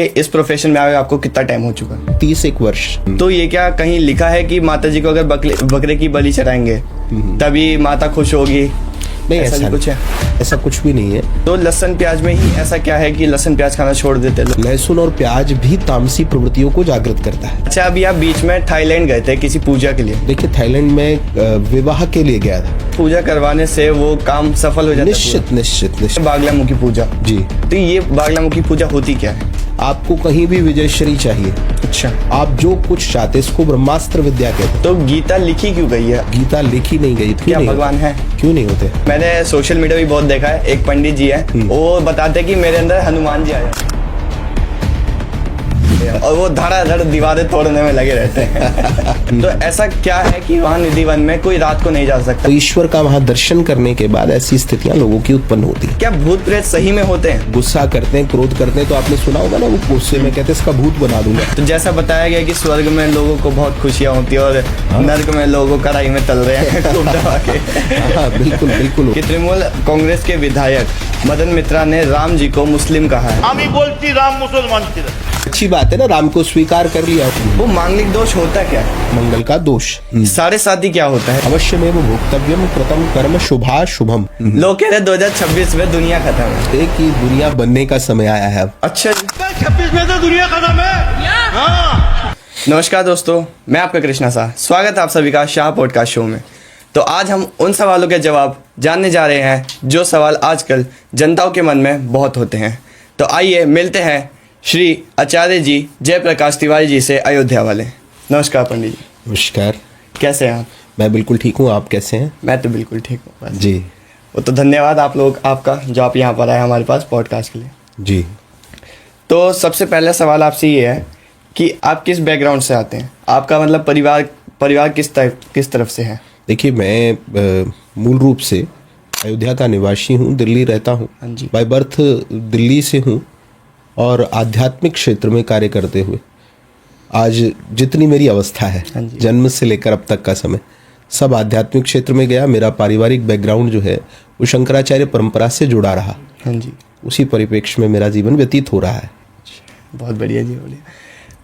इस प्रोफेशन में आए आपको कितना टाइम हो चुका है? 31 वर्ष। तो ये क्या कहीं लिखा है कि माता जी को अगर बकरे की बलि चढ़ाएंगे तभी माता खुश होगी? नहीं, ऐसा भी कुछ है? ऐसा कुछ भी नहीं है। तो लहसुन प्याज में ही ऐसा क्या है कि लहसुन प्याज खाना छोड़ देते लोग? लहसुन और प्याज भी तामसी प्रवृत्तियों को जागृत करता है। अच्छा, अभी आप बीच में थाईलैंड गए थे किसी पूजा के लिए। देखिए, थाईलैंड में विवाह के लिए गया था। पूजा करवाने से वो काम सफल हो जाता है? निश्चित निश्चित निश्चित। बागलामुखी पूजा। जी। तो ये बागलामुखी पूजा होती क्या है? आपको कहीं भी विजयश्री चाहिए। अच्छा। आप जो कुछ चाहते इसको ब्रह्मास्त्र विद्या कहते हैं। तो गीता लिखी क्यों गई है? गीता लिखी नहीं गई। क्या भगवान है? क्यों नहीं होते? मैंने सोशल मीडिया भी बहुत देखा है, एक पंडित जी है वो बताते हैं कि मेरे अंदर हनुमान जी आए और वो धड़ाधड़ दीवारें तोड़ने में लगे रहते हैं। तो ऐसा क्या है कि वहाँ निधि वन में कोई रात को नहीं जा सकता? तो ईश्वर का वहाँ दर्शन करने के बाद ऐसी स्थितियां लोगों की उत्पन्न होती है। क्या भूत प्रेत सही में होते हैं? गुस्सा करते हैं, क्रोध करते हैं, तो आपने सुना होगा ना, वो गुस्से में कहते हैं इसका भूत बना दूंगा। तो जैसा बताया गया कि स्वर्ग में लोगों को बहुत खुशियाँ होती है और नर्क में लोगों कढ़ाई में तल रहे हैं खूब दबा के। हाँ, बिल्कुल बिल्कुल। कि तृणमूल कांग्रेस के विधायक मदन मित्रा ने राम जी को मुस्लिम कहा है। আমি বলছি রাম মুসলমান ছিলেন। अच्छी बात है ना, राम को स्वीकार कर लिया। वो मांगलिक दोष होता क्या है? मंगल का दोष। साढ़े साथी क्या होता है? अवश्य में वो भोक्तव्यम कृतम कर्म शुभा शुभम। लोग कह रहे 2026 में दुनिया खत्म है। एक ही दुनिया बनने का समय आया है अब। अच्छा जी। 26 में तो दुनिया खत्म है। हाँ। नमस्कार दोस्तों, मैं आपका कृष्णा शाह। स्वागत है आप सभी का शाह पॉडकास्ट शो में। तो आज हम उन सवालों के जवाब जानने जा रहे हैं जो सवाल आजकल जनताओं के मन में बहुत होते हैं। तो आइए मिलते हैं श्री आचार्य जी जयप्रकाश तिवारी जी से, अयोध्या वाले। नमस्कार पंडित जी। नमस्कार। कैसे हैं आप? मैं बिल्कुल ठीक हूँ, आप कैसे हैं? मैं तो बिल्कुल ठीक हूँ बस। जी। वो तो धन्यवाद आप लोग आपका जो आप यहाँ पर आए हमारे पास पॉडकास्ट के लिए। जी। तो सबसे पहला सवाल आपसे ये है कि आप किस बैकग्राउंड से आते हैं? आपका मतलब परिवार किस तरफ से है? देखिए, मैं मूल रूप से अयोध्या का निवासी हूँ, दिल्ली रहता हूँ। हाँ जी। बाय बर्थ दिल्ली से हूँ और आध्यात्मिक क्षेत्र में कार्य करते हुए आज जितनी मेरी अवस्था है, हाँ जी। जन्म से लेकर अब तक का समय, सब आध्यात्मिक क्षेत्र में गया। मेरा पारिवारिक बैकग्राउंड जो है वो शंकराचार्य परंपरा से जुड़ा रहा। हाँ जी। उसी परिप्रेक्ष्य में मेरा जीवन व्यतीत हो रहा है। बहुत बढ़िया जी, बढ़िया।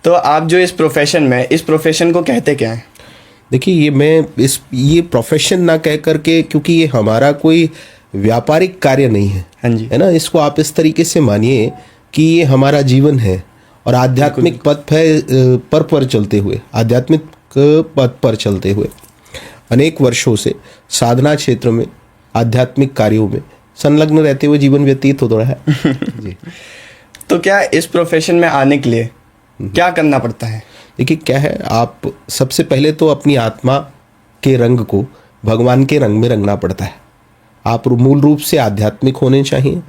तो आप जो इस प्रोफेशन को कहते क्या है? देखिए, ये प्रोफेशन ना कह करके, क्योंकि ये हमारा कोई व्यापारिक कार्य नहीं है। हाँ जी। है ना, इसको आप इस तरीके से मानिए कि ये हमारा जीवन है और आध्यात्मिक पथ पर चलते हुए, आध्यात्मिक पथ पर चलते हुए अनेक वर्षों से साधना क्षेत्र में, आध्यात्मिक कार्यों में संलग्न रहते हुए जीवन व्यतीत हो रहा है। जी। तो क्या इस प्रोफेशन में आने के लिए क्या करना पड़ता है? देखिए, क्या है, आप सबसे पहले तो अपनी आत्मा के रंग को भगवान के रंग में रंगना पड़ता है। आप मूल रूप से आध्यात्मिक होने चाहिए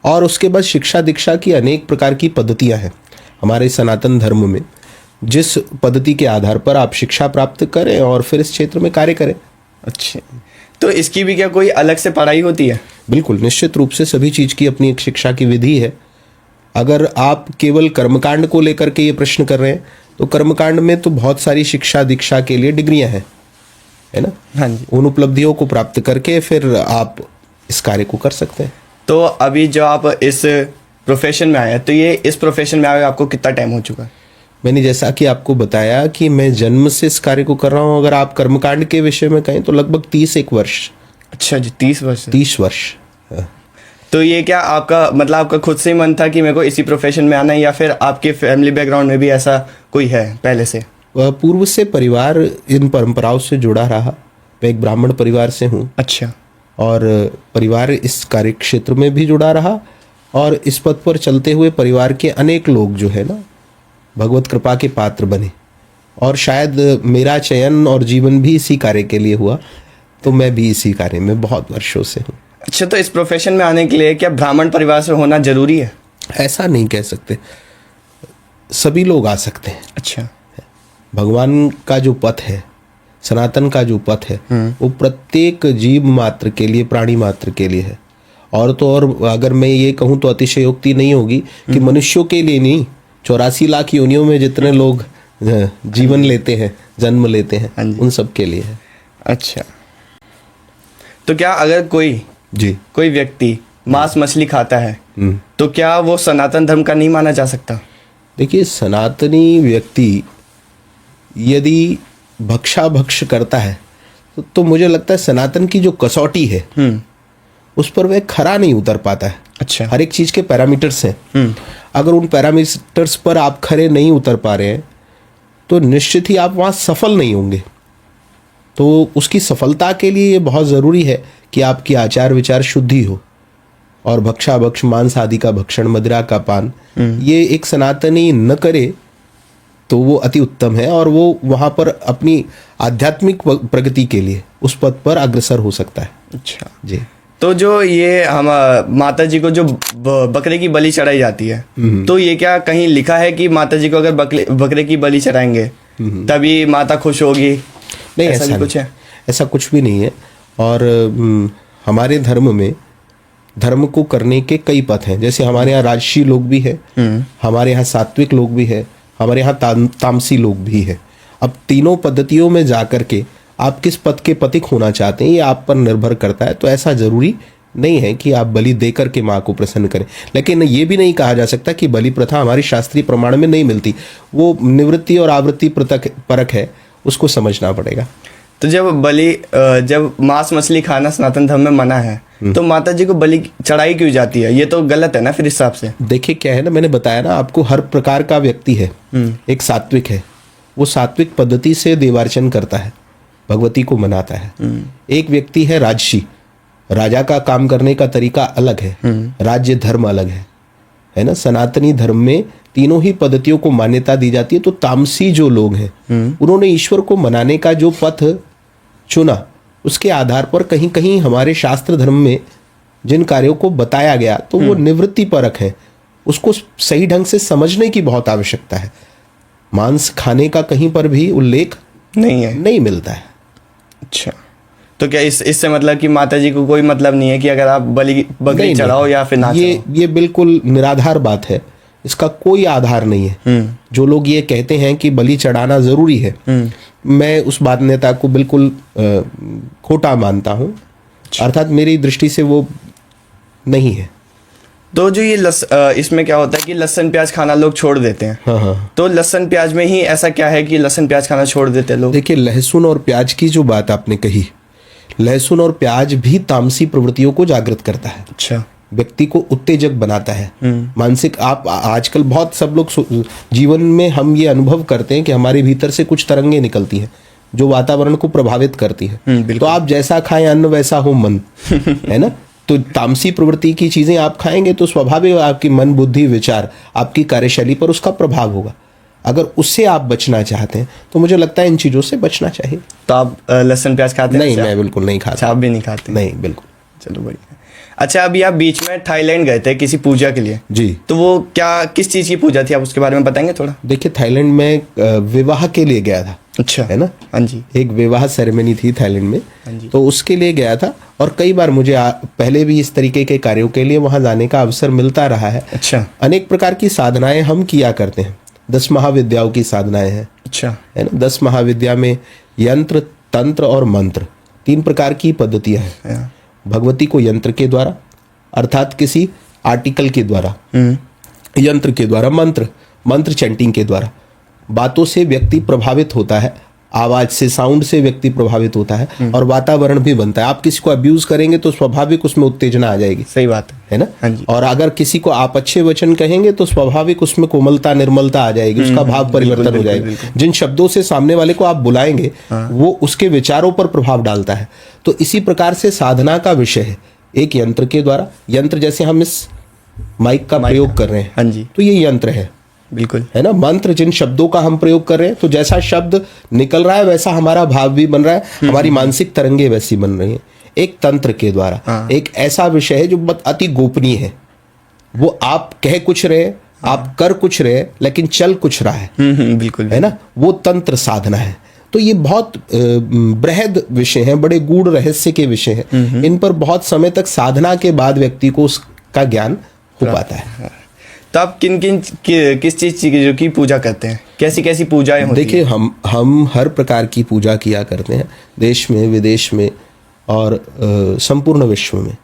और उसके बाद शिक्षा दीक्षा की अनेक प्रकार की पद्धतियां हैं हमारे सनातन धर्म में, जिस पद्धति के आधार पर आप शिक्षा प्राप्त करें और फिर इस क्षेत्र में कार्य करें। अच्छा, तो इसकी भी क्या कोई अलग से पढ़ाई होती है? बिल्कुल, निश्चित रूप से सभी चीज़ की अपनी एक शिक्षा की विधि है। अगर आप केवल कर्मकांड को लेकर के ये प्रश्न कर रहे हैं तो कर्मकांड में तो बहुत सारी शिक्षा दीक्षा के लिए डिग्रियां हैं, है ना। हाँ जी। उन उपलब्धियों को प्राप्त करके फिर आप इस कार्य को कर सकते हैं। तो अभी जो आप इस प्रोफेशन में आए, तो ये इस प्रोफेशन में आए आपको कितना टाइम हो चुका है? मैंने जैसा कि आपको बताया कि मैं जन्म से इस कार्य को कर रहा हूँ। अगर आप कर्मकांड के विषय में कहें तो लगभग 31 वर्ष। अच्छा जी, 30 वर्ष। 30 वर्ष। हाँ। तो ये क्या आपका खुद से ही मन था कि मेरे को इसी प्रोफेशन में आना है, या फिर आपके फैमिली बैकग्राउंड में भी ऐसा कोई है पहले से? पूर्व से परिवार इन परंपराओं से जुड़ा रहा। मैं एक ब्राह्मण परिवार से हूँ। अच्छा। और परिवार इस कार्य क्षेत्र में भी जुड़ा रहा और इस पथ पर चलते हुए परिवार के अनेक लोग जो है ना, भगवत कृपा के पात्र बने और शायद मेरा चयन और जीवन भी इसी कार्य के लिए हुआ। तो मैं भी इसी कार्य में बहुत वर्षों से हूँ। अच्छा, तो इस प्रोफेशन में आने के लिए क्या ब्राह्मण परिवार से होना जरूरी है? ऐसा नहीं कह सकते, सभी लोग आ सकते हैं। अच्छा। भगवान का जो पथ है, सनातन का जो पथ है, वो प्रत्येक जीव मात्र के लिए, प्राणी मात्र के लिए है। और तो और अगर मैं ये कहूँ तो अतिशयोक्ति नहीं होगी कि मनुष्यों के लिए नहीं, 84 लाख योनियों में जितने लोग जीवन लेते हैं, जन्म लेते हैं, उन सब के लिए है। अच्छा, तो क्या अगर कोई व्यक्ति मांस मछली खाता है तो क्या वो सनातन धर्म का नहीं माना जा सकता? देखिए, सनातनी व्यक्ति यदि भक्षा करता है तो मुझे लगता है सनातन की जो कसौटी है उस पर वह खरा नहीं उतर पाता है। अच्छा। हर एक चीज के पैरामीटर्स हैं। अगर उन पैरामीटर्स पर आप खरे नहीं उतर पा रहे हैं तो निश्चित ही आप वहां सफल नहीं होंगे। तो उसकी सफलता के लिए ये बहुत ज़रूरी है कि आपकी आचार विचार शुद्धि हो। और भक्षा भक्ष मांस आदि का भक्षण, मदिरा का पान, ये एक सनातनी न करे तो वो अति उत्तम है और वो वहाँ पर अपनी आध्यात्मिक प्रगति के लिए उस पद पर अग्रसर हो सकता है। अच्छा जी। तो जो ये हम माता जी को जो बकरे की बलि चढ़ाई जाती है, तो ये क्या कहीं लिखा है कि माता जी को अगर बकरे की बलि चढ़ाएंगे तभी माता खुश होगी? नहीं, ऐसा भी कुछ है? ऐसा कुछ भी नहीं है। और हमारे धर्म में धर्म को करने के कई पथ हैं। जैसे हमारे यहाँ राजसी लोग भी है, हमारे यहाँ सात्विक लोग भी है, हमारे यहाँ तामसी लोग भी है। अब तीनों पद्धतियों में जाकर के आप किस पद के पथिक होना चाहते हैं ये आप पर निर्भर करता है। तो ऐसा जरूरी नहीं है कि आप बलि देकर के माँ को प्रसन्न करें। लेकिन ये भी नहीं कहा जा सकता कि बलि प्रथा हमारी शास्त्रीय प्रमाण में नहीं मिलती। वो निवृत्ति और आवृत्ति परक है, उसको समझना पड़ेगा। तो जब मांस मछली खाना सनातन धर्म में मना है तो माता जी को बलि चढ़ाई क्यों जाती है? ये तो गलत है ना फिर इस हिसाब से। देखिए क्या है ना, मैंने बताया ना आपको, हर प्रकार का व्यक्ति है। एक सात्विक है, वो सात्विक पद्धति से देवार्चन करता है, भगवती को मनाता है। एक व्यक्ति है राजसी, राजा का काम करने का तरीका अलग है, राज्य धर्म अलग है ना। सनातनी धर्म में तीनों ही पद्धतियों को मान्यता दी जाती है। तो तामसी जो लोग हैं उन्होंने ईश्वर को मनाने का जो पथ चुना उसके आधार पर कहीं कहीं हमारे शास्त्र धर्म में जिन कार्यों को बताया गया तो वो निवृत्ति परक है। उसको सही ढंग से समझने की बहुत आवश्यकता है। मांस खाने का कहीं पर भी उल्लेख नहीं मिलता है। अच्छा, तो क्या इससे मतलब कि माता जी को कोई मतलब नहीं है कि अगर आप बकरी चढ़ाओ या फिर ना चढ़ाओ? ये बिल्कुल निराधार बात है, इसका कोई आधार नहीं है। जो लोग ये कहते हैं कि बलि चढ़ाना जरूरी है, मैं उस मान्यता को बिल्कुल खोटा मानता हूं। अर्थात मेरी दृष्टि से वो नहीं है। तो जो ये इसमें क्या होता है कि लहसुन प्याज खाना लोग छोड़ देते हैं। हाँ। तो लहसुन प्याज में ही ऐसा क्या है कि लहसुन प्याज खाना छोड़ देते हैं लोग? देखिए, लहसुन और प्याज की जो बात आपने कही, लहसुन और प्याज भी तामसी प्रवृत्तियों को जागृत करता है। अच्छा। व्यक्ति को उत्तेजक बनाता है, मानसिक। आप आजकल बहुत सब लोग जीवन में हम ये अनुभव करते हैं कि हमारे भीतर से कुछ तरंगे निकलती हैं जो वातावरण को प्रभावित करती है। तो आप जैसा खाएं अन्न वैसा हो मन, है ना। तो तामसी प्रवृत्ति की चीजें आप खाएंगे तो स्वाभाविक आपकी मन, बुद्धि, विचार, आपकी कार्यशैली पर उसका प्रभाव होगा। अगर उससे आप बचना चाहते हैं तो मुझे लगता है इन चीजों से बचना चाहिए। तो आप लहसुन प्याज खाते हैं? नहीं, मैं बिल्कुल नहीं खाता। आप भी नहीं खाते? नहीं, बिल्कुल। चलो बढ़िया। अच्छा, अभी आप बीच में थाईलैंड गए थे किसी पूजा के लिए। जी। तो वो किस चीज की पूजा थी, आप उसके बारे में बताएंगे थोड़ा? देखिए, थाईलैंड में विवाह के लिए गया था। अच्छा। है ना। हाँ जी। एक विवाह सेरेमनी थी थाईलैंड में, तो उसके लिए गया था। और कई बार मुझे पहले भी इस तरीके के कार्यों के लिए वहां जाने का अवसर मिलता रहा है। अच्छा। अनेक प्रकार की साधनाएं हम किया करते हैं। 10 महाविद्याओं की साधनाएं हैं। अच्छा। है ना। 10 महाविद्या में यंत्र, तंत्र और मंत्र, 3 प्रकार की पद्धतियां हैं। भगवती को यंत्र के द्वारा, अर्थात किसी आर्टिकल के द्वारा, यंत्र के द्वारा, मंत्र चैंटिंग के द्वारा बातों से व्यक्ति प्रभावित होता है, आवाज से, साउंड से व्यक्ति प्रभावित होता है और वातावरण भी बनता है। आप किसी को अब्यूज करेंगे तो स्वाभाविक उसमें उत्तेजना आ जाएगी। सही बात है ना। हाँ जी। और अगर किसी को आप अच्छे वचन कहेंगे तो स्वाभाविक उसमें कोमलता, निर्मलता आ जाएगी, उसका भाव परिवर्तन हो जाएगा। जिन शब्दों से सामने वाले को आप बुलाएंगे वो उसके विचारों पर प्रभाव डालता है। तो इसी प्रकार से साधना का विषय है एक यंत्र के द्वारा। यंत्र जैसे हम इस माइक का प्रयोग कर रहे हैं, हाँ जी, तो ये यंत्र है। बिल्कुल, है ना। मंत्र जिन शब्दों का हम प्रयोग कर रहे हैं, तो जैसा शब्द निकल रहा है वैसा हमारा भाव भी बन रहा है, हमारी मानसिक तरंगे वैसी बन रही हैं। एक तंत्र के द्वारा एक ऐसा विषय है जो अति गोपनीय है। वो आप कह कुछ रहे, आप कर कुछ रहे, लेकिन चल कुछ रहा है। बिल्कुल, है ना। वो तंत्र साधना है। तो ये बहुत बृहद विषय हैं, बड़े गूढ़ रहस्य के विषय हैं। इन पर बहुत समय तक साधना के बाद व्यक्ति को उसका ज्ञान हो पाता है। तो आप किस चीज की पूजा करते हैं? कैसी पूजाएं होती हैं? देखिए, हम हर प्रकार की पूजा किया करते हैं, देश में, विदेश में और संपूर्ण विश्व में।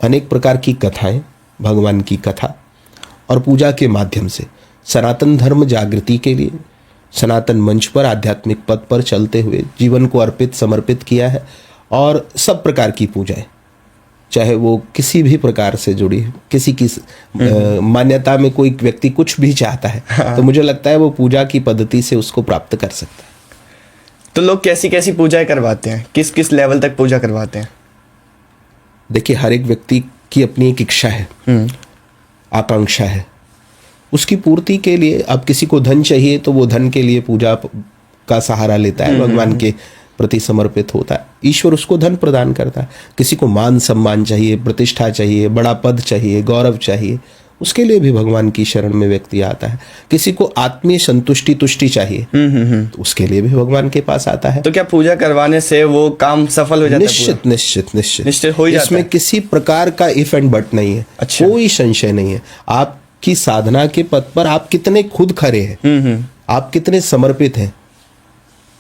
अनेक प्रकार की कथाएं, भगवान की कथा और पूजा के माध्यम से सनातन धर्म जागृति के लिए सनातन मंच पर आध्यात्मिक पथ पर चलते हुए जीवन को अर्पित समर्पित किया है। और सब प्रकार की पूजाएं, चाहे वो किसी भी प्रकार से जुड़ी, किसी की मान्यता में कोई व्यक्ति कुछ भी चाहता है तो मुझे लगता है वो पूजा की पद्धति से उसको प्राप्त कर सकता है। तो लोग कैसी कैसी पूजाएं करवाते हैं, किस किस लेवल तक पूजा करवाते हैं? देखिए, हर एक व्यक्ति की अपनी एक इच्छा है, आकांक्षा है, उसकी पूर्ति के लिए। अब किसी को धन चाहिए तो वो धन के लिए पूजा का सहारा लेता है, भगवान के प्रति समर्पित होता है, ईश्वर उसको धन प्रदान करता है। किसी को मान सम्मान चाहिए, प्रतिष्ठा चाहिए, बड़ा पद चाहिए, गौरव चाहिए, उसके लिए भी भगवान की शरण में व्यक्ति आता है। किसी को आत्मीय संतुष्टि तुष्टि चाहिए तो उसके लिए भी भगवान के पास आता है। तो क्या पूजा करवाने से वो काम सफल हो जाता है? निश्चित निश्चित निश्चित निश्चित हो ही जाता इसमें है। किसी प्रकार का इफ एंड बट नहीं है। अच्छा। कोई संशय नहीं है। आपकी साधना के पथ पर आप कितने खुद खड़े हैं, आप कितने समर्पित हैं,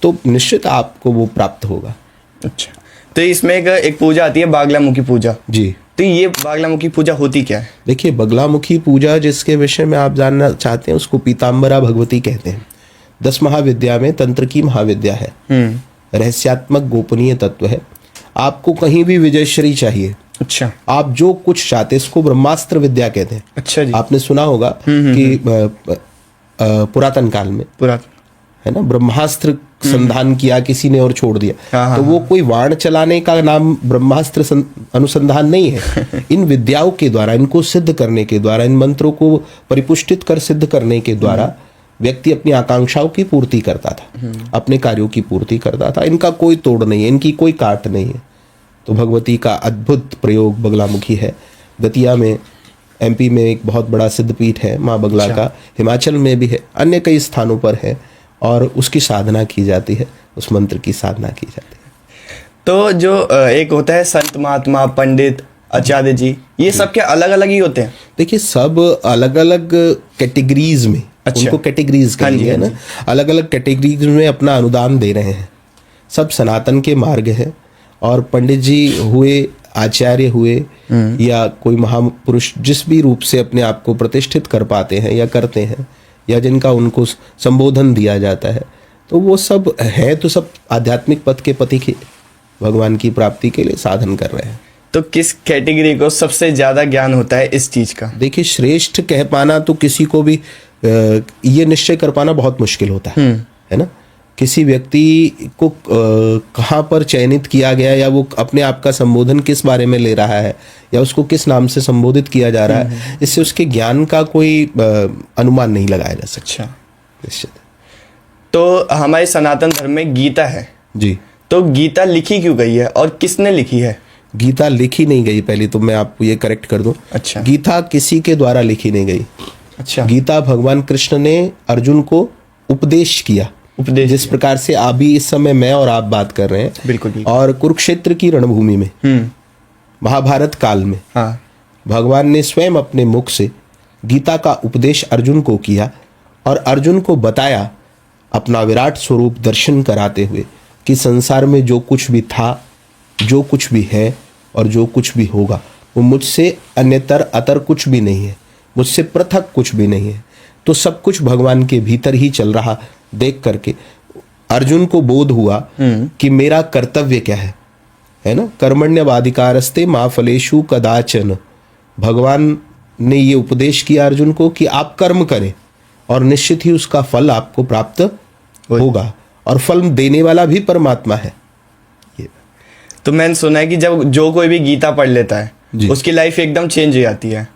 तो निश्चित आपको वो प्राप्त होगा। अच्छा, तो इसमें एक पूजा आती है बागलामुखी पूजा। जी, तो ये बागलामुखी पूजा होती क्या है? देखिए, बगलामुखी पूजा जिसके विषय में आप जानना चाहते हैं उसको पीताम्बरा भगवती कहते हैं। 10 महाविद्या में तंत्र की महाविद्या है, रहस्यात्मक गोपनीय तत्व है। आपको कहीं भी विजयश्री चाहिए, अच्छा, आप जो कुछ चाहते हैं, इसको ब्रह्मास्त्र विद्या कहते हैं। अच्छा जी। आपने सुना होगा कि पुरातन काल में है ना, ब्रह्मास्त्र संधान किया किसी ने और छोड़ दिया, तो वो कोई वाण चलाने का नाम ब्रह्मास्त्र अनुसंधान नहीं है। इन विद्याओं के द्वारा, इनको सिद्ध करने के द्वारा, इन मंत्रों को परिपुष्टित कर सिद्ध करने के द्वारा व्यक्ति अपनी आकांक्षाओं की पूर्ति करता था, अपने कार्यों की पूर्ति करता था। इनका कोई तोड़ नहीं है, इनकी कोई काट नहीं है। तो भगवती का अद्भुत प्रयोग बगलामुखी है। दतिया में, एमपी में एक बहुत बड़ा सिद्धपीठ है माँ बगला का, हिमाचल में भी है, अन्य कई स्थानों पर है, और उसकी साधना की जाती है, उस मंत्र की साधना की जाती है। तो जो एक होता है संत महात्मा पंडित आचार्य जी, ये सब क्या अलग अलग ही होते हैं? देखिए, सब अलग अलग कैटेगरीज में, अच्छा। उनको कैटेगरीज कहेंगे, है ना, अलग अलग कैटेगरीज में अपना अनुदान दे रहे हैं। सब सनातन के मार्ग है। और पंडित जी हुए, आचार्य हुए, या कोई महापुरुष जिस भी रूप से अपने आप को प्रतिष्ठित कर पाते हैं या करते हैं, या जिनका उनको संबोधन दिया जाता है, तो वो सब है, तो सब आध्यात्मिक पथ के पति के भगवान की प्राप्ति के लिए साधन कर रहे हैं। तो किस कैटेगरी को सबसे ज्यादा ज्ञान होता है इस चीज का? देखिए, श्रेष्ठ कह पाना तो किसी को भी ये निश्चय कर पाना बहुत मुश्किल होता है ना। किसी व्यक्ति को कहाँ पर चयनित किया गया, या वो अपने आप का संबोधन किस बारे में ले रहा है, या उसको किस नाम से संबोधित किया जा रहा है, इससे उसके ज्ञान का कोई अनुमान नहीं लगाया जा सकता। निश्चित। तो हमारे सनातन धर्म में गीता है जी। तो गीता लिखी क्यों गई है और किसने लिखी है? गीता लिखी नहीं गई, पहले तो मैं आपको ये करेक्ट कर दूं। अच्छा। गीता किसी के द्वारा लिखी नहीं गई। अच्छा। गीता भगवान कृष्ण ने अर्जुन को उपदेश किया, जिस प्रकार से अभी इस समय मैं और आप बात कर रहे हैं। बिल्कुल। और कुरुक्षेत्र की रणभूमि में, महाभारत काल में, हाँ, भगवान ने स्वयं अपने मुख से गीता का उपदेश अर्जुन को किया, और अर्जुन को बताया, अपना विराट स्वरूप दर्शन कराते हुए, कि संसार में जो कुछ भी था, जो कुछ भी है, और जो कुछ भी होगा, वो मुझसे अन्यतर अतर कुछ भी नहीं है, मुझसे पृथक कुछ भी नहीं है। तो सब कुछ भगवान के भीतर ही चल रहा देख करके अर्जुन को बोध हुआ कि मेरा कर्तव्य क्या है ना। कर्मण्यवाधिकारस्ते मा फलेषु कदाचन। भगवान ने ये उपदेश किया अर्जुन को कि आप कर्म करें और निश्चित ही उसका फल आपको प्राप्त होगा, और फल देने वाला भी परमात्मा है। तो मैंने सुना है कि जब जो कोई भी गीता पढ़ लेता है उसकी लाइफ एकदम चेंज हो जाती है,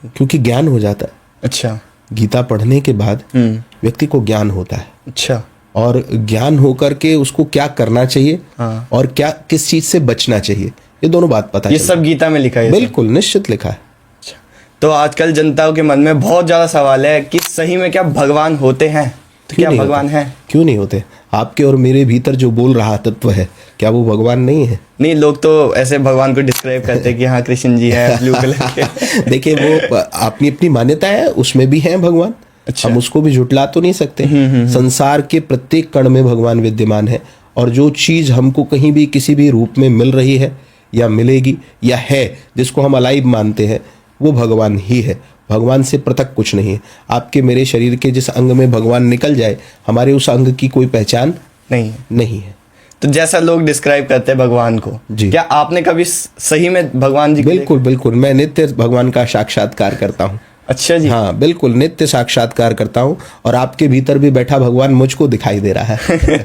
क्योंकि ज्ञान हो जाता है। अच्छा। गीता पढ़ने के बाद व्यक्ति को ज्ञान होता है। अच्छा। और ज्ञान होकर के उसको क्या करना चाहिए, हाँ। और क्या किस चीज से बचना चाहिए, ये दोनों बात पता ये सब गीता में लिखा है? बिल्कुल निश्चित लिखा है। अच्छा। तो आजकल जनताओं के मन में बहुत ज्यादा सवाल है कि सही में क्या भगवान होते हैं? तो क्या भगवान है? क्यों नहीं होते? आपके और मेरे भीतर जो बोल रहा तत्व है, क्या वो भगवान नहीं है? नहीं, लोग तो ऐसे भगवान को डिस्क्राइब करते हैं कि हाँ कृष्ण जी है ब्लू कलर के। देखिए, वो अपनी अपनी मान्यता है, उसमें भी है भगवान। अच्छा। हम उसको भी झुटला तो नहीं सकते। संसार के प्रत्येक कण में भगवान विद्यमान है, और जो चीज हमको कहीं भी किसी भी रूप में मिल रही है, या मिलेगी, या है, जिसको हम अलाइव मानते हैं, वो भगवान ही है। भगवान से पृथक कुछ नहीं है। आपके मेरे शरीर के जिस अंग में भगवान निकल जाए, हमारे उस अंग की कोई पहचान नहीं है। नहीं है। तो जैसा लोग डिस्क्राइब करते हैं भगवान को, जी। क्या आपने कभी सही में भगवान जी को बिल्कुल बिल्कुल, मैं नित्य भगवान का साक्षात्कार करता हूँ। अच्छा जी। हाँ बिल्कुल, नित्य साक्षात्कार करता हूँ, और आपके भीतर भी बैठा भगवान मुझको दिखाई दे रहा है।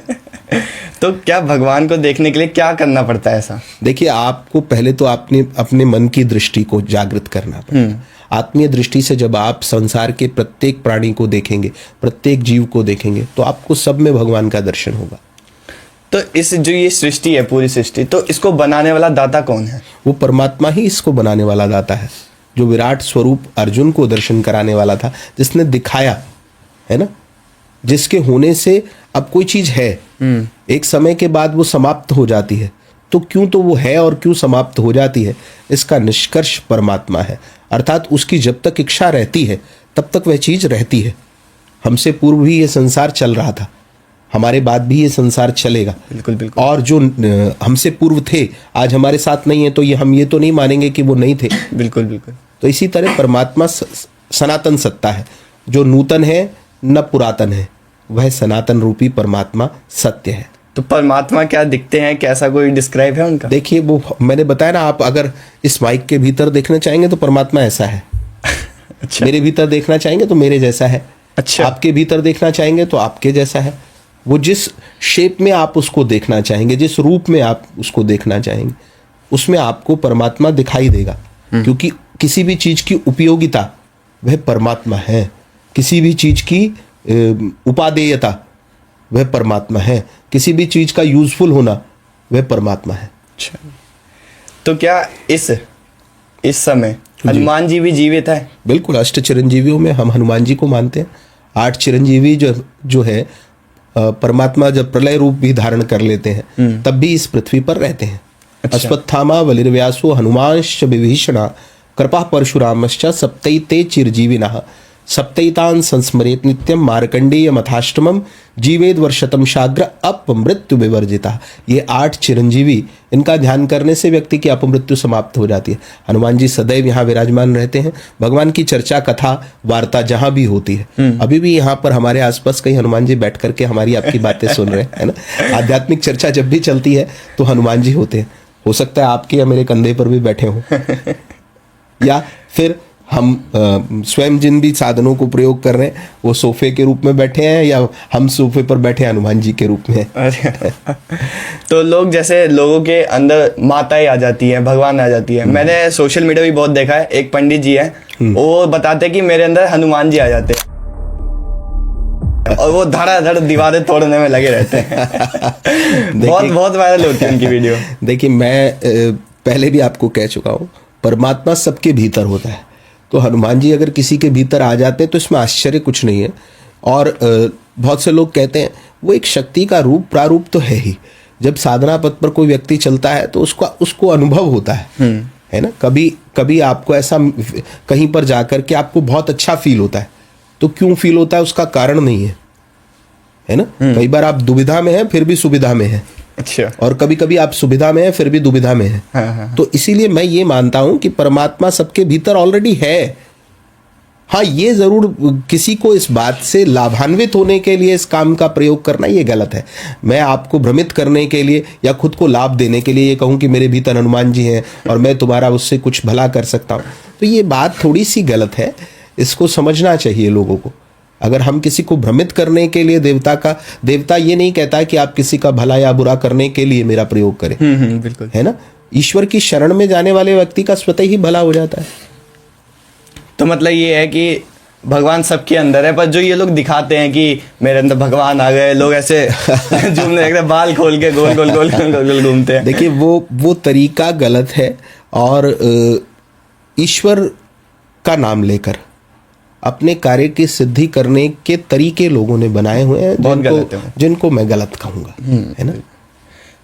तो क्या भगवान को देखने के लिए क्या करना पड़ता है ऐसा? देखिए, आपको पहले तो आपने अपने मन की दृष्टि को जागृत करना पड़ेगा। आत्मीय दृष्टि से जब आप संसार के प्रत्येक प्राणी को देखेंगे, प्रत्येक जीव को देखेंगे, तो आपको सब में भगवान का दर्शन होगा। तो इस जो ये सृष्टि है, पूरी सृष्टि, तो इसको बनाने वाला दाता कौन है? वो परमात्मा ही इसको बनाने वाला दाता है, जो विराट स्वरूप अर्जुन को दर्शन कराने वाला था, जिसने दिखाया है ना, जिसके होने से अब कोई चीज है, एक समय के बाद वो समाप्त हो जाती है। तो क्यों तो वो है और क्यों समाप्त हो जाती है, इसका निष्कर्ष परमात्मा है। अर्थात उसकी जब तक इच्छा रहती है तब तक वह चीज रहती है। हमसे पूर्व भी ये संसार चल रहा था, हमारे बाद भी ये संसार चलेगा। बिल्कुल बिल्कुल। और जो हमसे पूर्व थे आज हमारे साथ नहीं है, तो ये हम ये तो नहीं मानेंगे कि वो नहीं थे। बिल्कुल बिल्कुल। तो इसी तरह परमात्मा सनातन सत्ता है, जो नूतन है न पुरातन है, वह सनातन रूपी परमात्मा सत्य है। तो परमात्मा क्या दिखते हैं, कैसा कोई डिस्क्राइब है उनका? देखिए, वो मैंने बताया ना, आप अगर इस माइक के भीतर देखना चाहेंगे तो परमात्मा ऐसा है। अच्छा। मेरे भीतर देखना चाहेंगे तो मेरे जैसा है। अच्छा। आपके भीतर देखना चाहेंगे तो आपके जैसा है। वो जिस शेप में आप उसको देखना चाहेंगे, जिस रूप में आप उसको देखना चाहेंगे, उसमें आपको परमात्मा दिखाई देगा। क्योंकि किसी भी चीज की उपयोगिता वह परमात्मा है, किसी भी चीज की उपादेयता वह परमात्मा है, किसी भी चीज का यूजफुल होना वह परमात्मा है। अच्छा। तो क्या इस समय हनुमान जी भी जीवित है? बिल्कुल, अष्ट चिरंजीवियों में हम हनुमान जी को मानते हैं। 8 चिरंजीवी जो है, परमात्मा जब प्रलय रूप भी धारण कर लेते हैं तब भी इस पृथ्वी पर रहते हैं। अच्छा। अश्वत्थामा बलिर्व्यासो हनुमांश्च विभीषणा कृपा परशुरामश्च सप्तैते चिरजीविनः सप्तैतान संस्मरेत नित्यम मार्कंडेय मथाष्टमम जीवेद वर्षतम शाग्र अपमृत्यु विवर्जिता। ये 8 चिरंजीवी, इनका ध्यान करने से व्यक्ति की अपमृत्यु समाप्त हो जाती है। हनुमान जी सदैव यहाँ विराजमान रहते हैं। भगवान की चर्चा, कथा, वार्ता जहाँ भी होती है, अभी भी यहाँ पर हमारे आसपास कई हनुमान जी बैठ करके हमारी आपकी बातें सुन रहे हैं, है ना। आध्यात्मिक चर्चा जब भी चलती है तो हनुमान जी होते हैं। हो सकता है आपके या मेरे कंधे पर भी बैठे हों, या फिर हम स्वयं जिन भी साधनों को प्रयोग कर रहे हैं वो सोफे के रूप में बैठे हैं, या हम सोफे पर बैठे हनुमान जी के रूप में। अरे तो लोग, जैसे लोगों के अंदर माताएं आ जाती हैं, भगवान आ जाती है। मैंने सोशल मीडिया भी बहुत देखा है, एक पंडित जी है, वो बताते हैं कि मेरे अंदर हनुमान जी आ जाते हैं, और वो धड़ाधड़ दीवारें तोड़ने में लगे रहते हैं। बहुत वायरल होती है उनकी वीडियो। देखिए, मैं पहले भी आपको कह चुका हूँ, परमात्मा सबके भीतर होता है। तो हनुमान जी अगर किसी के भीतर आ जाते हैं तो इसमें आश्चर्य कुछ नहीं है। और बहुत से लोग कहते हैं वो एक शक्ति का रूप, प्रारूप तो है ही। जब साधना पथ पर कोई व्यक्ति चलता है तो उसको अनुभव होता है ना। कभी आपको ऐसा कहीं पर जाकर के आपको बहुत अच्छा फील होता है, तो क्यों फील होता है उसका कारण नहीं है ना। कई बार आप दुविधा में हैं फिर भी सुविधा में हैं। अच्छा। और कभी कभी आप सुविधा में हैं फिर भी दुविधा में हैं। हाँ। तो इसीलिए मैं ये मानता हूं कि परमात्मा सबके भीतर ऑलरेडी है। हाँ, ये जरूर किसी को इस बात से लाभान्वित होने के लिए इस काम का प्रयोग करना ये गलत है। मैं आपको भ्रमित करने के लिए या खुद को लाभ देने के लिए ये कहूं कि मेरे भीतर हनुमान जी हैं और मैं तुम्हारा उससे कुछ भला कर सकता हूं, तो ये बात थोड़ी सी गलत है। इसको समझना चाहिए लोगों को। अगर हम किसी को भ्रमित करने के लिए, देवता ये नहीं कहता कि आप किसी का भला या बुरा करने के लिए मेरा प्रयोग करें। बिल्कुल, है ना। ईश्वर की शरण में जाने वाले व्यक्ति का स्वतः ही भला हो जाता है। तो मतलब ये है कि भगवान सबके अंदर है, पर जो ये लोग दिखाते हैं कि मेरे अंदर भगवान आ गए, लोग ऐसे झूमने लगते हैं, बाल खोल के गोल गोल गोल गोल गोल घूमते हैं। देखिए, वो तरीका गलत है। और ईश्वर का नाम लेकर अपने कार्य की सिद्धि करने के तरीके लोगों ने बनाए हुए हैं, जिनको मैं गलत कहूंगा, है ना।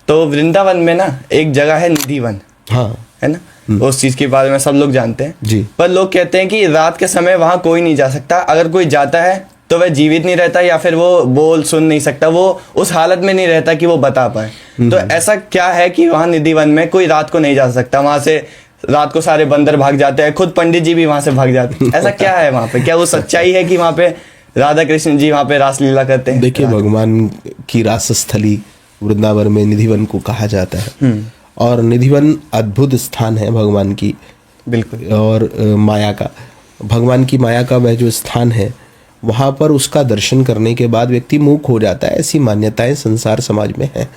तो वृंदावन में ना एक जगह है निधिवन, हाँ, है ना। उस चीज के बारे में सब लोग जानते हैं जी। पर लोग कहते हैं कि रात के समय वहां कोई नहीं जा सकता। अगर कोई जाता है तो वह जीवित नहीं रहता, या फिर वो बोल सुन नहीं सकता, वो उस हालत में नहीं रहता कि वो बता पाए। तो ऐसा क्या है कि वहां निधिवन में कोई रात को नहीं जा सकता, वहां से रात को सारे बंदर भाग जाते हैं, खुद पंडित जी भी वहां से भाग जाते हैं, ऐसा क्या है वहां पे? क्या वो सच्चाई है कि वहां पे राधा कृष्ण जी वहां पे रासलीला करते हैं? देखिए, भगवान की रासस्थली वृंदावन में निधिवन को कहा जाता है, और निधिवन अद्भुत स्थान है भगवान की बिल्कुल। और माया का, भगवान की माया का वह जो स्थान है, वहाँ पर उसका दर्शन करने के बाद व्यक्ति मूक हो जाता है, ऐसी मान्यताएं संसार समाज में हैं।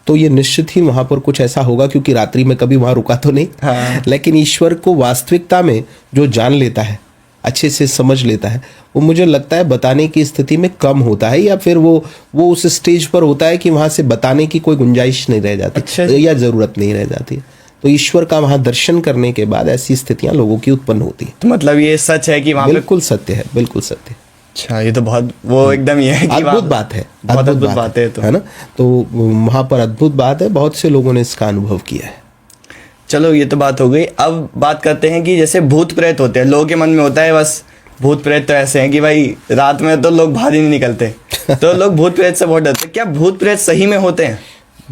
तो ये निश्चित ही वहाँ पर कुछ ऐसा होगा, क्योंकि रात्रि में कभी वहाँ रुका तो नहीं। हाँ। लेकिन ईश्वर को वास्तविकता में जो जान लेता है, अच्छे से समझ लेता है, वो मुझे लगता है बताने की स्थिति में कम होता है, या फिर वो उस स्टेज पर होता है कि वहाँ से बताने की कोई गुंजाइश नहीं रह जाती। अच्छा। या ज़रूरत नहीं रह जाती। तो ईश्वर का वहाँ दर्शन करने के बाद ऐसी स्थितियाँ लोगों की उत्पन्न होती है। तो मतलब ये सच है कि वहां पे? बिल्कुल सत्य है, बिल्कुल सत्य है। अच्छा, ये तो बहुत वो एकदम ये है कि अद्भुत बात है, बहुत अद्भुत बात है तो। है ना। तो वहाँ पर अद्भुत बात है, बहुत से लोगों ने इसका अनुभव किया है। चलो, ये तो बात हो गई। अब बात करते हैं कि जैसे भूत प्रेत होते हैं, लोगों के मन में होता है बस भूत प्रेत तो ऐसे हैं कि भाई रात में तो लोग बाहर ही नहीं निकलते, तो लोग भूत प्रेत से बहुत डरते हैं। क्या भूत प्रेत सही में होते हैं?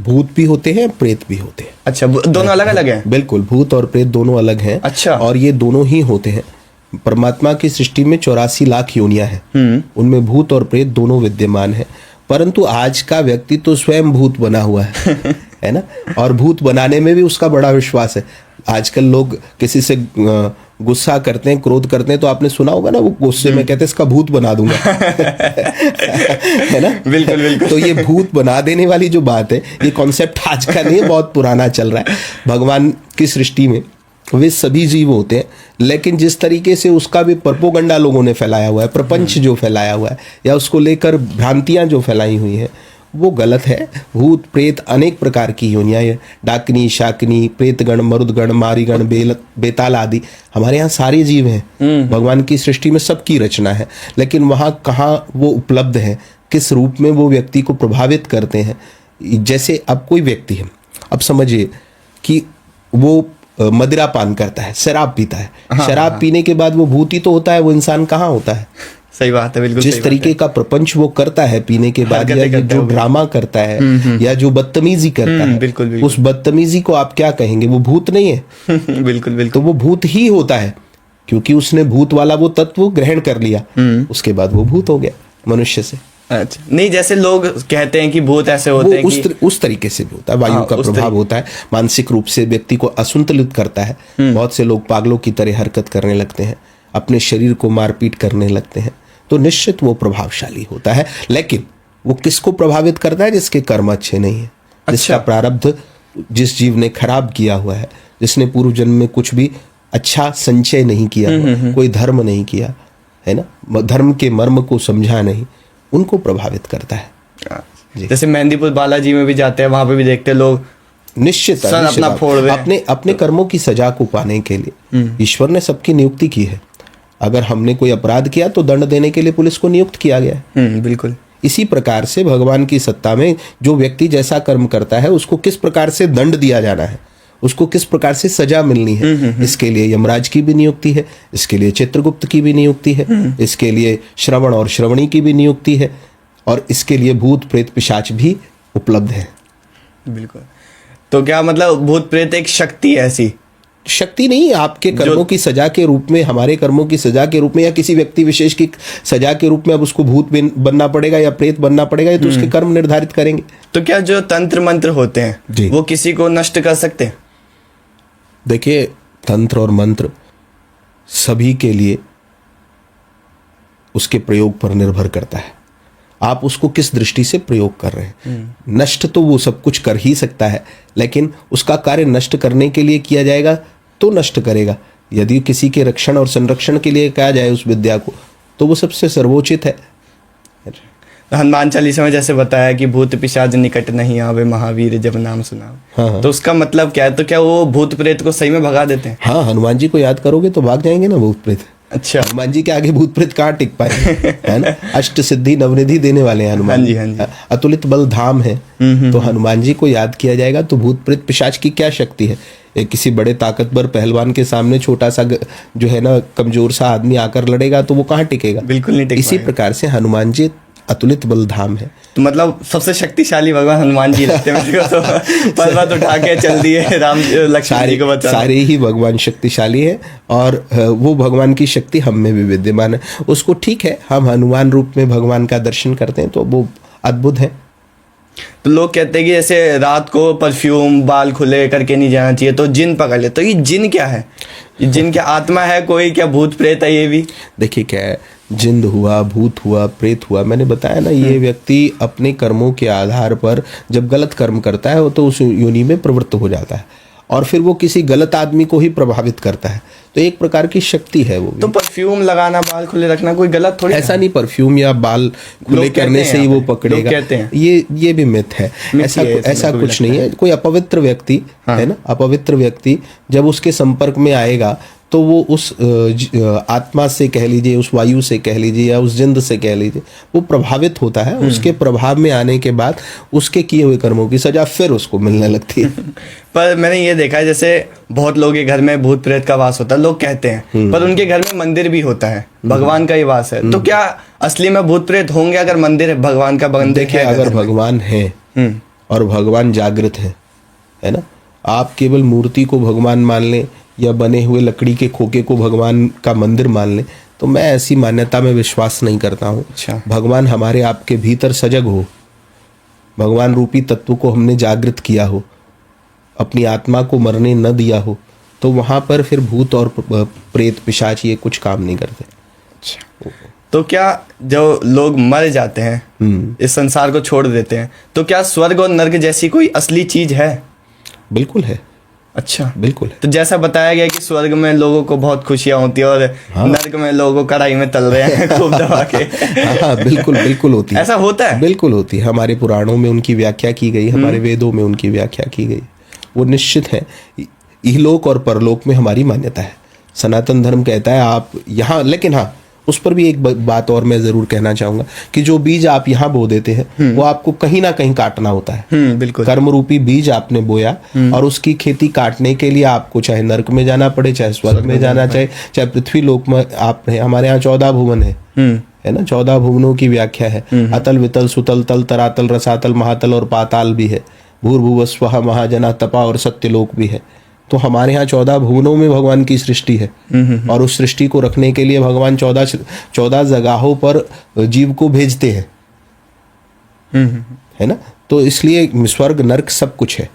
भूत भी होते हैं, प्रेत भी होते हैं। अच्छा, दोनों अलग अलग हैं? बिल्कुल, भूत और प्रेत दोनों अलग हैं। अच्छा। और ये दोनों ही होते हैं। परमात्मा की सृष्टि में 84 लाख योनियां हैं, उनमें भूत और प्रेत दोनों विद्यमान है। परंतु आज का व्यक्ति तो स्वयं भूत बना हुआ है ना। और भूत बनाने में भी उसका बड़ा विश्वास है। आजकल लोग किसी से गुस्सा करते हैं, क्रोध करते हैं, तो आपने सुना होगा ना, वो गुस्से में कहते हैं इसका भूत बना दूंगा। है ना। बिल्कुल बिल्कुल। तो ये भूत बना देने वाली जो बात है, ये कॉन्सेप्ट आज का नहीं है, बहुत पुराना चल रहा है। भगवान की सृष्टि में वे सभी जीव होते हैं, लेकिन जिस तरीके से उसका भी प्रोपोगंडा लोगों ने फैलाया हुआ है, प्रपंच जो फैलाया हुआ है, या उसको लेकर भ्रांतियां जो फैलाई हुई हैं, वो गलत है। भूत प्रेत अनेक प्रकार की योनियां हैं, डाकनी, शाकनी, प्रेतगण, मरुदगण, मारीगण, बेताल आदि हमारे यहाँ सारे जीव हैं। भगवान की सृष्टि में सबकी रचना है, लेकिन वहाँ कहाँ वो उपलब्ध है, किस रूप में वो व्यक्ति को प्रभावित करते हैं। जैसे अब कोई व्यक्ति है, अब समझिए कि वो मदिरा पान करता है, शराब पीता है। हाँ, शराब हाँ। पीने के बाद वो भूत ही तो होता है, वो इंसान कहाँ होता है? सही बात है, बिल्कुल। जिस तरीके का प्रपंच वो करता है पीने के बाद, या जो ड्रामा करता है, या जो बदतमीजी करता है, बिल्कुल, बिल्कुल। उस बदतमीजी को आप क्या कहेंगे? वो भूत नहीं है। बिल्कुल बिल्कुल। तो वो भूत ही होता है, क्योंकि उसने भूत वाला वो तत्व ग्रहण कर लिया, उसके बाद वो भूत हो गया मनुष्य से। अच्छा, नहीं, जैसे लोग कहते हैं कि भूत ऐसे होते हैं कि उस तरीके से भी होता है, वायु का प्रभाव होता है, मानसिक रूप से व्यक्ति को असंतुलित करता है। बहुत से लोग पागलों की तरह हरकत करने लगते हैं, अपने शरीर को मारपीट करने लगते हैं। तो निश्चित वो प्रभावशाली होता है, लेकिन वो किसको प्रभावित करता है? जिसके कर्म अच्छे नहीं है, जिसका प्रारब्ध जिस जीव ने खराब किया हुआ है, जिसने पूर्व जन्म में कुछ भी अच्छा संचय नहीं किया, कोई धर्म नहीं किया है ना, धर्म के मर्म को समझा नहीं, उनको प्रभावित करता है। जैसे मेहंदीपुर बालाजी में भी जाते हैं, वहां पे भी देखते हैं लोग निश्चित अपना फोड़ रहे हैं। अपने कर्मों की सजा को पाने के लिए ईश्वर ने सबकी नियुक्ति की है। अगर हमने कोई अपराध किया तो दंड देने के लिए पुलिस को नियुक्त किया गया है। बिल्कुल। इसी प्रकार से भगवान की सत्ता में जो व्यक्ति जैसा कर्म करता है, उसको किस प्रकार से दंड दिया जाना है, उसको किस प्रकार से सजा मिलनी है, इसके लिए यमराज की भी नियुक्ति है, इसके लिए चित्रगुप्त की भी नियुक्ति है, इसके लिए श्रवण और श्रवणी की भी नियुक्ति है, और इसके लिए भूत प्रेत पिशाच भी उपलब्ध है। बिल्कुल। तो क्या मतलब भूत प्रेत एक शक्ति है ऐसी? शक्ति नहीं, आपके कर्मों की सजा के रूप में, हमारे कर्मों की सजा के रूप में, या किसी व्यक्ति विशेष की सजा के रूप में अब उसको भूत बनना पड़ेगा या प्रेत बनना पड़ेगा, ये तो उसके कर्म निर्धारित करेंगे। तो क्या जो तंत्र मंत्र होते हैं वो किसी को नष्ट कर सकते हैं? देखिए, तंत्र और मंत्र सभी के लिए उसके प्रयोग पर निर्भर करता है, आप उसको किस दृष्टि से प्रयोग कर रहे हैं। नष्ट तो वो सब कुछ कर ही सकता है, लेकिन उसका कार्य नष्ट करने के लिए किया जाएगा तो नष्ट करेगा। यदि किसी के रक्षण और संरक्षण के लिए कहा जाए उस विद्या को, तो वो सबसे सर्वोचित है। हनुमान चालीसा में जैसे बताया कि भूत पिशाच निकट नहीं आवे, महावीर जब नाम सुना। हाँ। तो उसका मतलब क्या है? तो क्या वो भूत प्रेत को सही में भगा देते हैं? हाँ, हनुमान जी को याद करोगे तो भाग जाएंगे ना भूत प्रेत। अच्छा। हनुमान जी के आगे भूत प्रेत कहाँ टिक पाए, है ना। अष्ट सिद्धि नवनिधि देने वाले हैं हनुमान। हाँ जी, हाँ जी। अतुलित बल धाम है। तो हनुमान जी को याद किया जाएगा तो भूत प्रेत पिशाच की क्या शक्ति है? एक किसी बड़े ताकतवर पहलवान के सामने छोटा सा जो है ना कमजोर सा आदमी आकर लड़ेगा तो वो कहाँ टिकेगा? बिल्कुल नहीं टिक इसी पाएगा। प्रकार से हनुमान जी अतुलित बल धाम है। तो मतलब सबसे शक्तिशाली भगवान हनुमान जी लगते हैं मेरे को, तो पर्वत उठा के चल दिए राम लक्ष्मण जी को बचा। सारे ही भगवान शक्तिशाली है और वो भगवान की शक्ति हम में भी विद्यमान है। उसको ठीक है, हम हनुमान रूप में भगवान का दर्शन करते हैं तो वो अद्भुत है। तो लोग कहते हैं कि जैसे रात को परफ्यूम बाल खुले करके नहीं जाना चाहिए तो जिन पकड़ ले, तो ये जिन क्या है? ये जिन क्या आत्मा है कोई, क्या भूत प्रेत है ये भी? देखिए क्या है, जिंद हुआ, भूत हुआ, प्रेत हुआ, मैंने बताया ना, ये व्यक्ति अपने कर्मों के आधार पर जब गलत कर्म करता है तो उस योनि में प्रवृत्त हो जाता है और फिर वो किसी गलत आदमी को ही प्रभावित करता है। तो एक प्रकार की शक्ति है वो भी। तो परफ्यूम लगाना, बाल खुले रखना कोई गलत थोड़ी? ऐसा नहीं, परफ्यूम या बाल खुले करने से ही वो पकड़ेगा, कहते हैं। ये भी मिथ है। ऐसा कुछ नहीं है। कोई अपवित्र व्यक्ति है ना, अपवित्र व्यक्ति जब उसके संपर्क में आएगा तो वो उस आत्मा से कह लीजिए, उस वायु से कह लीजिए या उस जिंद से कह लीजिए, वो प्रभावित होता है। उसके प्रभाव में आने के बाद उसके किए हुए कर्मों की सजा फिर उसको मिलने लगती है। पर मैंने ये देखा है, जैसे बहुत लोगों के घर में भूत प्रेत का वास होता है, लोग कहते हैं, पर उनके घर में मंदिर भी होता है, भगवान का ही वास है। तो क्या असली में भूत प्रेत होंगे अगर मंदिर है भगवान का? देखिए, अगर भगवान है और भगवान जागृत है ना, आप केवल मूर्ति को भगवान मान लें या बने हुए लकड़ी के खोखे को भगवान का मंदिर मान लें, तो मैं ऐसी मान्यता में विश्वास नहीं करता हूँ। अच्छा। भगवान हमारे आपके भीतर सजग हो, भगवान रूपी तत्व को हमने जागृत किया हो, अपनी आत्मा को मरने न दिया हो, तो वहाँ पर फिर भूत और प्रेत पिशाच ये कुछ काम नहीं करते। अच्छा। तो क्या जो लोग मर जाते हैं, इस संसार को छोड़ देते हैं, तो क्या स्वर्ग और नर्क जैसी कोई असली चीज है? बिल्कुल है। अच्छा, बिल्कुल है। तो जैसा बताया गया कि स्वर्ग में लोगों को बहुत खुशियां होती है और नर्क में लोगों को कढ़ाई में तल रहे हैं खूब दबा के। हाँ, बिल्कुल होती है। ऐसा होता है? बिल्कुल होती है। हमारे पुराणों में उनकी व्याख्या की गई, हमारे वेदों में उनकी व्याख्या की गई, वो निश्चित है। इहलोक और परलोक में हमारी मान्यता है। सनातन धर्म कहता है आप यहाँ, लेकिन हाँ, उस पर भी एक बात और मैं जरूर कहना चाहूंगा कि जो बीज आप यहाँ बो देते हैं वो आपको कहीं ना कहीं काटना होता है। बिल्कुल। कर्म रूपी बीज आपने बोया और उसकी खेती काटने के लिए आपको चाहे नर्क में जाना पड़े, चाहे स्वर्ग में जाना, चाहे पृथ्वी लोक में। आपने, हमारे यहाँ 14 भुवन है ना, 14 भुवनों की व्याख्या है। अतल वितल सुतल तल तरातल रसातल महातल और पाताल भी है। भूर्भुवस्वः महाजना तपा और सत्यलोक भी है। तो हमारे यहाँ 14 भुवनों में भगवान की सृष्टि है और उस सृष्टि को रखने के लिए भगवान 14 जगहों पर जीव को भेजते हैं, है ना। तो इसलिए स्वर्ग नर्क सब कुछ है।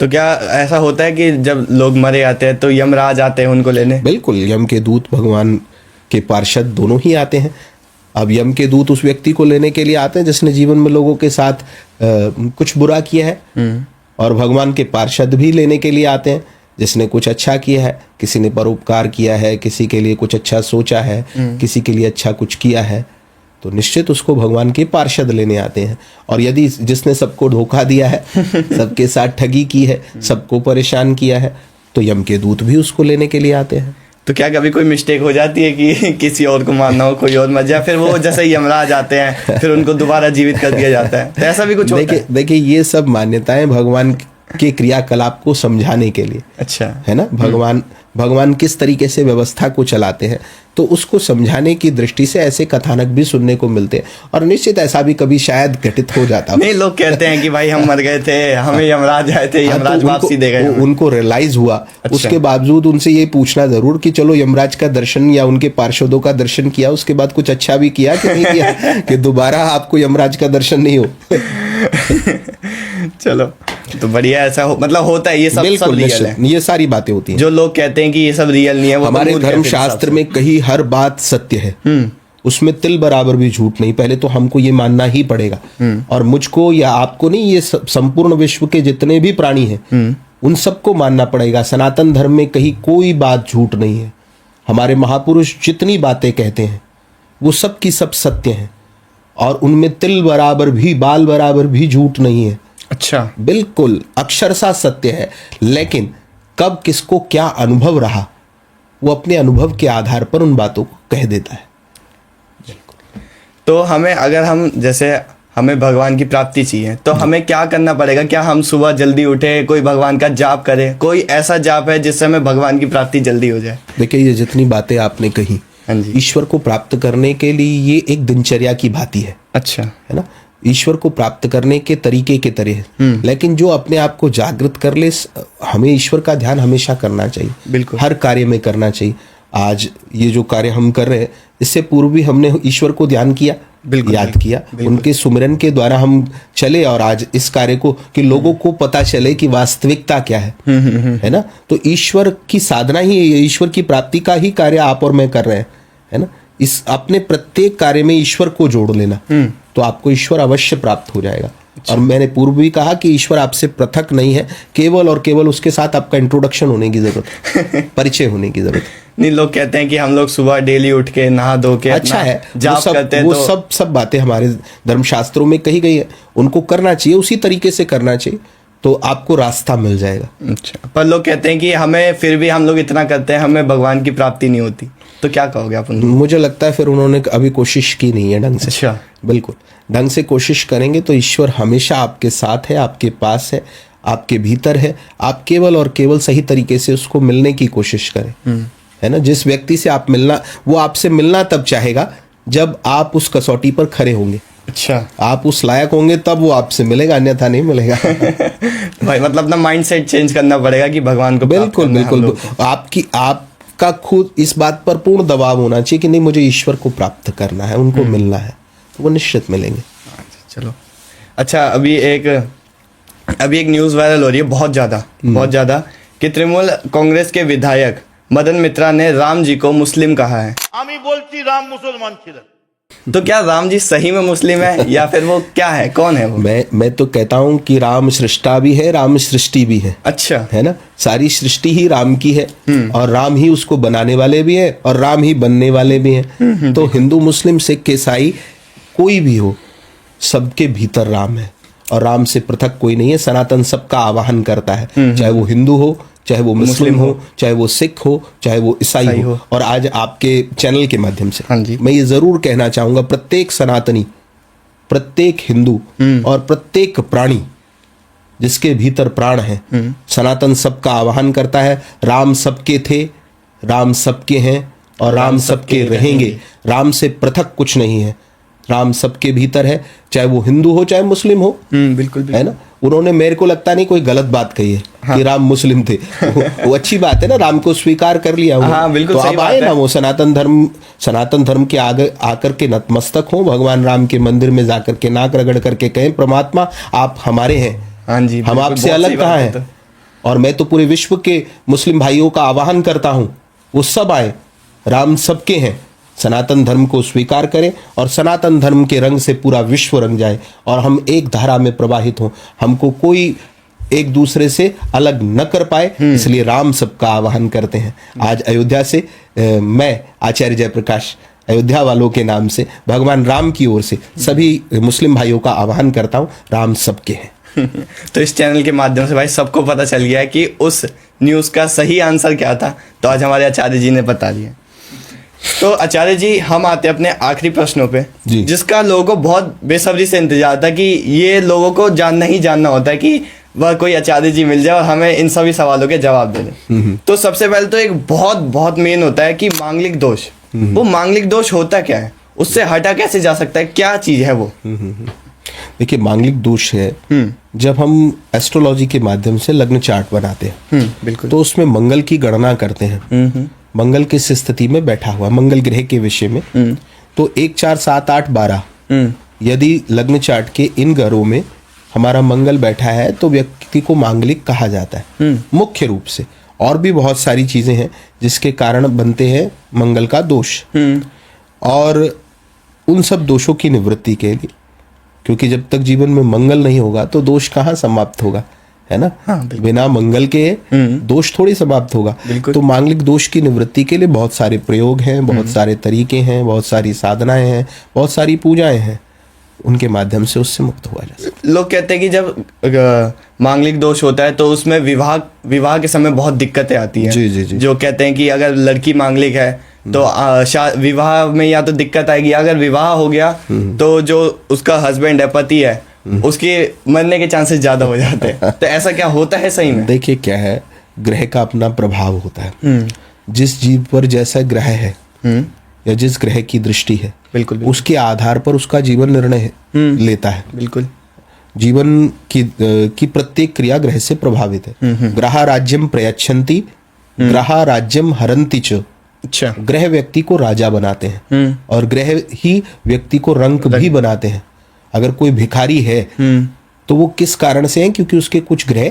तो क्या ऐसा होता है कि जब लोग मरे आते हैं तो यमराज आते हैं उनको लेने? बिल्कुल, यम के दूत भगवान के पार्षद दोनों ही आते हैं। अब यम के दूत उस व्यक्ति को लेने के लिए आते हैं जिसने जीवन में लोगों के साथ कुछ बुरा किया है, और भगवान के पार्षद भी लेने के लिए आते हैं जिसने कुछ अच्छा किया है, किसी ने परोपकार किया है, किसी के लिए कुछ अच्छा सोचा है, किसी के लिए अच्छा कुछ किया है, तो निश्चित उसको भगवान के पार्षद लेने आते हैं। और यदि जिसने सबको धोखा दिया है, सबके साथ ठगी की है, सबको परेशान किया है, तो यम के दूत भी उसको लेने के लिए आते हैं। तो क्या कभी कोई मिस्टेक हो जाती है कि किसी और को मारना हो, कोई और मर जाए, फिर वो जैसे यमराज आते हैं फिर उनको दोबारा जीवित कर दिया जाता है, तो ऐसा भी कुछ होता है? देखिए ये सब मान्यताएं भगवान के क्रियाकलाप को समझाने के लिए, अच्छा, है ना। भगवान किस तरीके से व्यवस्था को चलाते हैं, तो उसको समझाने की दृष्टि से ऐसे कथानक भी सुनने को मिलते हैं। और निश्चित ऐसा भी कभी शायद घटित हो जाता। नहीं, लोग कहते हैं कि भाई हम मर गए थे, हमें यमराज आए थे, यमराज वापसी दे गए। उनको रियलाइज हुआ। अच्छा। उसके बावजूद उनसे ये पूछना जरूर कि चलो यमराज का दर्शन या उनके पार्षदों का दर्शन किया, उसके बाद कुछ अच्छा भी किया कि नहीं किया कि दोबारा आपको यमराज का दर्शन नहीं हो। चलो, तो बढ़िया। ऐसा मतलब होता है, ये सब रियल है। ये सारी बातें होती हैं। जो लोग कहते हैं कि ये सब रियल नहीं है, वो हमारे धर्मशास्त्र में कहीं हर बात सत्य है, उसमें तिल बराबर भी झूठ नहीं। पहले तो हमको ये मानना ही पड़ेगा, और मुझको या आपको नहीं, ये संपूर्ण विश्व के जितने भी प्राणी हैं उन सबको मानना पड़ेगा। सनातन धर्म में कहीं कोई बात झूठ नहीं है। हमारे महापुरुष जितनी बातें कहते हैं वो सब की सब सत्य हैं, और उनमें तिल बराबर भी, बाल बराबर भी झूठ नहीं है। अच्छा, बिल्कुल अक्षरशः सत्य है। लेकिन कब किसको क्या अनुभव रहा, वो अपने अनुभव के आधार पर उन बातों को कह देता है। तो हमें, अगर हम जैसे हमें भगवान की प्राप्ति चाहिए, तो हमें क्या करना पड़ेगा? क्या हम सुबह जल्दी उठे, कोई भगवान का जाप करे? कोई ऐसा जाप है जिससे हमें भगवान की प्राप्ति जल्दी हो जाए? देखिए, ये जितनी बातें आपने कही हाँ जी। ईश्वर को प्राप्त करने के लिए ये एक दिनचर्या की भांति अच्छा। है ना। ईश्वर को प्राप्त करने के तरीके के तरह, लेकिन जो अपने आप को जागृत कर ले, हमें ईश्वर का ध्यान हमेशा करना चाहिए, बिल्कुल। हर कार्य में करना चाहिए। आज ये जो कार्य हम कर रहे हैं, इससे पूर्व भी हमने ईश्वर को ध्यान किया, बिल्कुल, याद किया, उनके सुमिरन के द्वारा हम चले, और आज इस कार्य को कि लोगों को पता चले कि वास्तविकता क्या है ना। तो ईश्वर की साधना ही, ईश्वर की प्राप्ति का ही कार्य आप और मैं कर रहे हैं, है ना। इस अपने प्रत्येक कार्य में ईश्वर को जोड़ लेना, तो आपको ईश्वर अवश्य प्राप्त हो जाएगा। और मैंने पूर्व भी कहा कि ईश्वर आपसे पृथक नहीं है, केवल और केवल उसके साथ आपका इंट्रोडक्शन होने की जरूरत, परिचय होने की जरूरत। नहीं, लोग कहते हैं कि हम लोग सुबह डेली उठ के नहा धो के अच्छा है, जाप करते हैं, वो तो सब बातें हमारे धर्मशास्त्रों में कही गई है, उनको करना चाहिए, उसी तरीके से करना चाहिए, तो आपको रास्ता मिल जाएगा। अच्छा। पर लोग कहते हैं कि हमें, फिर भी हम लोग इतना करते हैं, हमें भगवान की प्राप्ति नहीं होती, तो क्या कहोगे आप उनको? मुझे लगता है फिर उन्होंने अभी कोशिश की नहीं है ढंग से। अच्छा। बिल्कुल, ढंग से कोशिश करेंगे तो ईश्वर हमेशा आपके साथ है, आपके पास है, आपके भीतर है। आप केवल और केवल सही तरीके से उसको मिलने की कोशिश करें, है ना। जिस व्यक्ति से आप मिलना, वो आपसे मिलना तब चाहेगा जब आप उस कसौटी पर खरे होंगे। अच्छा। आप उस लायक होंगे तब वो आपसे मिलेगा, अन्यथा नहीं मिलेगा। भाई मतलब अपना माइंडसेट चेंज करना पड़ेगा कि भगवान को प्राप्त बिल्कुल करना है हम बिल्कुल। लोग को। आपका खुद इस बात पर पूर्ण दबाव होना चाहिए कि नहीं, मुझे ईश्वर को प्राप्त करना है, उनको मिलना है, तो वो निश्चित मिलेंगे। चलो। अच्छा, अभी एक न्यूज़ वायरल हो रही है बहुत ज़्यादा कि तृणमूल कांग्रेस के विधायक मदन मित्रा ने राम जी को मुस्लिम कहा है। আমি বলছি রাম মুসলমান ছিলেন। तो क्या राम जी सही में मुस्लिम है या फिर वो क्या है, कौन है वो? मैं तो कहता हूं कि राम सृष्टा भी है, राम सृष्टि भी है। अच्छा। है ना, सारी सृष्टि ही राम की है, और राम ही उसको बनाने वाले भी है, और राम ही बनने वाले भी हैं। तो हिंदू, मुस्लिम, सिख, ईसाई कोई भी हो, सबके भीतर राम है, और राम से पृथक कोई नहीं है। सनातन सबका आवाहन करता है, चाहे वो हिंदू हो, चाहे वो मुस्लिम हो, चाहे वो सिख हो, चाहे वो ईसाई हो। और आज आपके चैनल के माध्यम से हाँ जी, मैं ये जरूर कहना चाहूंगा, प्रत्येक सनातनी, प्रत्येक हिंदू और प्रत्येक प्राणी जिसके भीतर प्राण है, सनातन सबका आवाहन करता है। राम सबके थे, राम सबके हैं, और राम सबके रहेंगे। राम से पृथक कुछ नहीं है, राम सबके भीतर है, चाहे वो हिंदू हो, चाहे मुस्लिम हो। बिल्कुल, है ना। उन्होंने, मेरे को लगता नहीं कोई गलत बात कही है कि राम मुस्लिम थे। वो अच्छी बात है ना, राम को स्वीकार कर लिया वो। हाँ, बिल्कुल तो सही अब बात आए है। ना वो सनातन धर्म के आगे आकर के नतमस्तक हो, भगवान राम के मंदिर में जाकर के नाक रगड़ करके कहें, परमात्मा आप हमारे हैं, हाँ जी, हम बिल्कुल, आपसे बहुत अलग सही कहाँ बात है हैं। तो। और मैं तो पूरे विश्व के मुस्लिम भाइयों का आह्वान करता हूं, वो सब आए, राम सबके हैं, सनातन धर्म को स्वीकार करें, और सनातन धर्म के रंग से पूरा विश्व रंग जाए, और हम एक धारा में प्रवाहित हों, हमको कोई एक दूसरे से अलग न कर पाए। इसलिए राम सबका आह्वान करते हैं। आज अयोध्या से मैं आचार्य जयप्रकाश अयोध्या वालों के नाम से भगवान राम की ओर से सभी मुस्लिम भाइयों का आह्वान करता हूं, राम सबके हैं। तो इस चैनल के माध्यम से भाई सबको पता चल गया है कि उस न्यूज़ का सही आंसर क्या था, तो आज हमारे आचार्य जी ने बता दिया। तो आचार्य जी, हम आते हैं अपने आखिरी प्रश्नों पे, जिसका लोगों को बहुत बेसब्री से इंतजार था कि ये लोगों को जानना होता है कि वह कोई आचार्य जी मिल जाए और हमें इन सभी सवालों के जवाब दे दे। तो सबसे पहले तो एक बहुत मेन होता है कि मांगलिक दोष। वो मांगलिक दोष होता क्या है, उससे हटा कैसे जा सकता है, क्या चीज है वो? देखिए, मांगलिक दोष है जब हम एस्ट्रोलॉजी के माध्यम से लग्न चार्ट बनाते हैं, बिल्कुल, तो उसमें मंगल की गणना करते हैं। मंगल किस स्थिति में बैठा हुआ, मंगल ग्रह के विषय में। तो 1, 4, 7, 8, 12 यदि लग्न चार्ट के इन घरों में हमारा मंगल बैठा है तो व्यक्ति को मांगलिक कहा जाता है मुख्य रूप से। और भी बहुत सारी चीजें हैं जिसके कारण बनते हैं मंगल का दोष, और उन सब दोषों की निवृत्ति के लिए, क्योंकि जब तक जीवन में मंगल नहीं होगा तो दोष कहाँ समाप्त होगा, है ना। हाँ, बिना मंगल के दोष थोड़ी समाप्त होगा। तो मांगलिक दोष की निवृत्ति के लिए बहुत सारे प्रयोग हैं, बहुत सारे तरीके हैं, बहुत सारी साधनाएं हैं, बहुत सारी पूजाएं हैं, उनके माध्यम से उससे मुक्त हुआ जा सकता है। लोग कहते हैं कि जब मांगलिक दोष होता है तो उसमें विवाह के समय बहुत दिक्कतें आती हैं। जी। जो कहते हैं कि अगर लड़की मांगलिक है तो विवाह में या तो दिक्कत आएगी, अगर विवाह हो गया तो जो उसका हस्बैंड है, पति है, उसके मरने के चांसेस ज्यादा हो जाते हैं। तो ऐसा क्या होता है सही में? देखिए, क्या है, ग्रह का अपना प्रभाव होता है। जिस जीव पर जैसा ग्रह है या जिस ग्रह की दृष्टि है, बिल्कुल उसके आधार पर उसका जीवन निर्णय लेता है। बिल्कुल जीवन की प्रत्येक क्रिया ग्रह से प्रभावित है। ग्रह राज्यम प्रयच्छन्ति, ग्रह राज्यम हरन्ति च। अच्छा। ग्रह व्यक्ति को राजा बनाते हैं और ग्रह ही व्यक्ति को रंक भी बनाते हैं। अगर कोई भिखारी है तो वो किस कारण से है? क्योंकि उसके कुछ ग्रह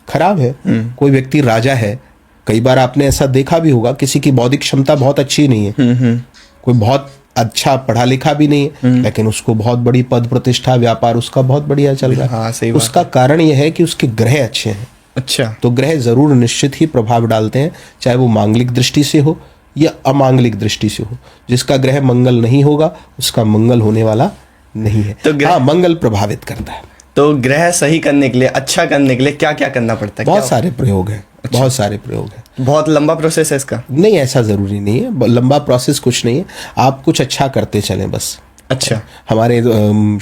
खराब है। कोई व्यक्ति राजा है, कई बार आपने ऐसा देखा भी होगा, किसी की बौद्धिक क्षमता बहुत अच्छी नहीं है, कोई बहुत अच्छा पढ़ा लिखा भी नहीं है, लेकिन उसको बहुत बड़ी पद प्रतिष्ठा, व्यापार उसका बहुत बढ़िया चल रहा है। हाँ, सही बात उसका कारण यह है कि उसके ग्रह अच्छे हैं। अच्छा। तो ग्रह जरूर निश्चित ही प्रभाव डालते हैं, चाहे वो मांगलिक दृष्टि से हो या अमांगलिक दृष्टि से हो। जिसका ग्रह मंगल नहीं होगा उसका मंगल होने वाला नहीं है। तो हाँ, मंगल प्रभावित करता है। तो ग्रह सही करने के लिए, अच्छा करने के लिए क्या क्या करना पड़ता है? बहुत सारे प्रयोग हैं। अच्छा। बहुत सारे प्रयोग हैं। बहुत लंबा प्रोसेस है इसका? नहीं, ऐसा जरूरी नहीं है, लंबा प्रोसेस कुछ नहीं है। आप कुछ अच्छा करते चलें बस। अच्छा। हमारे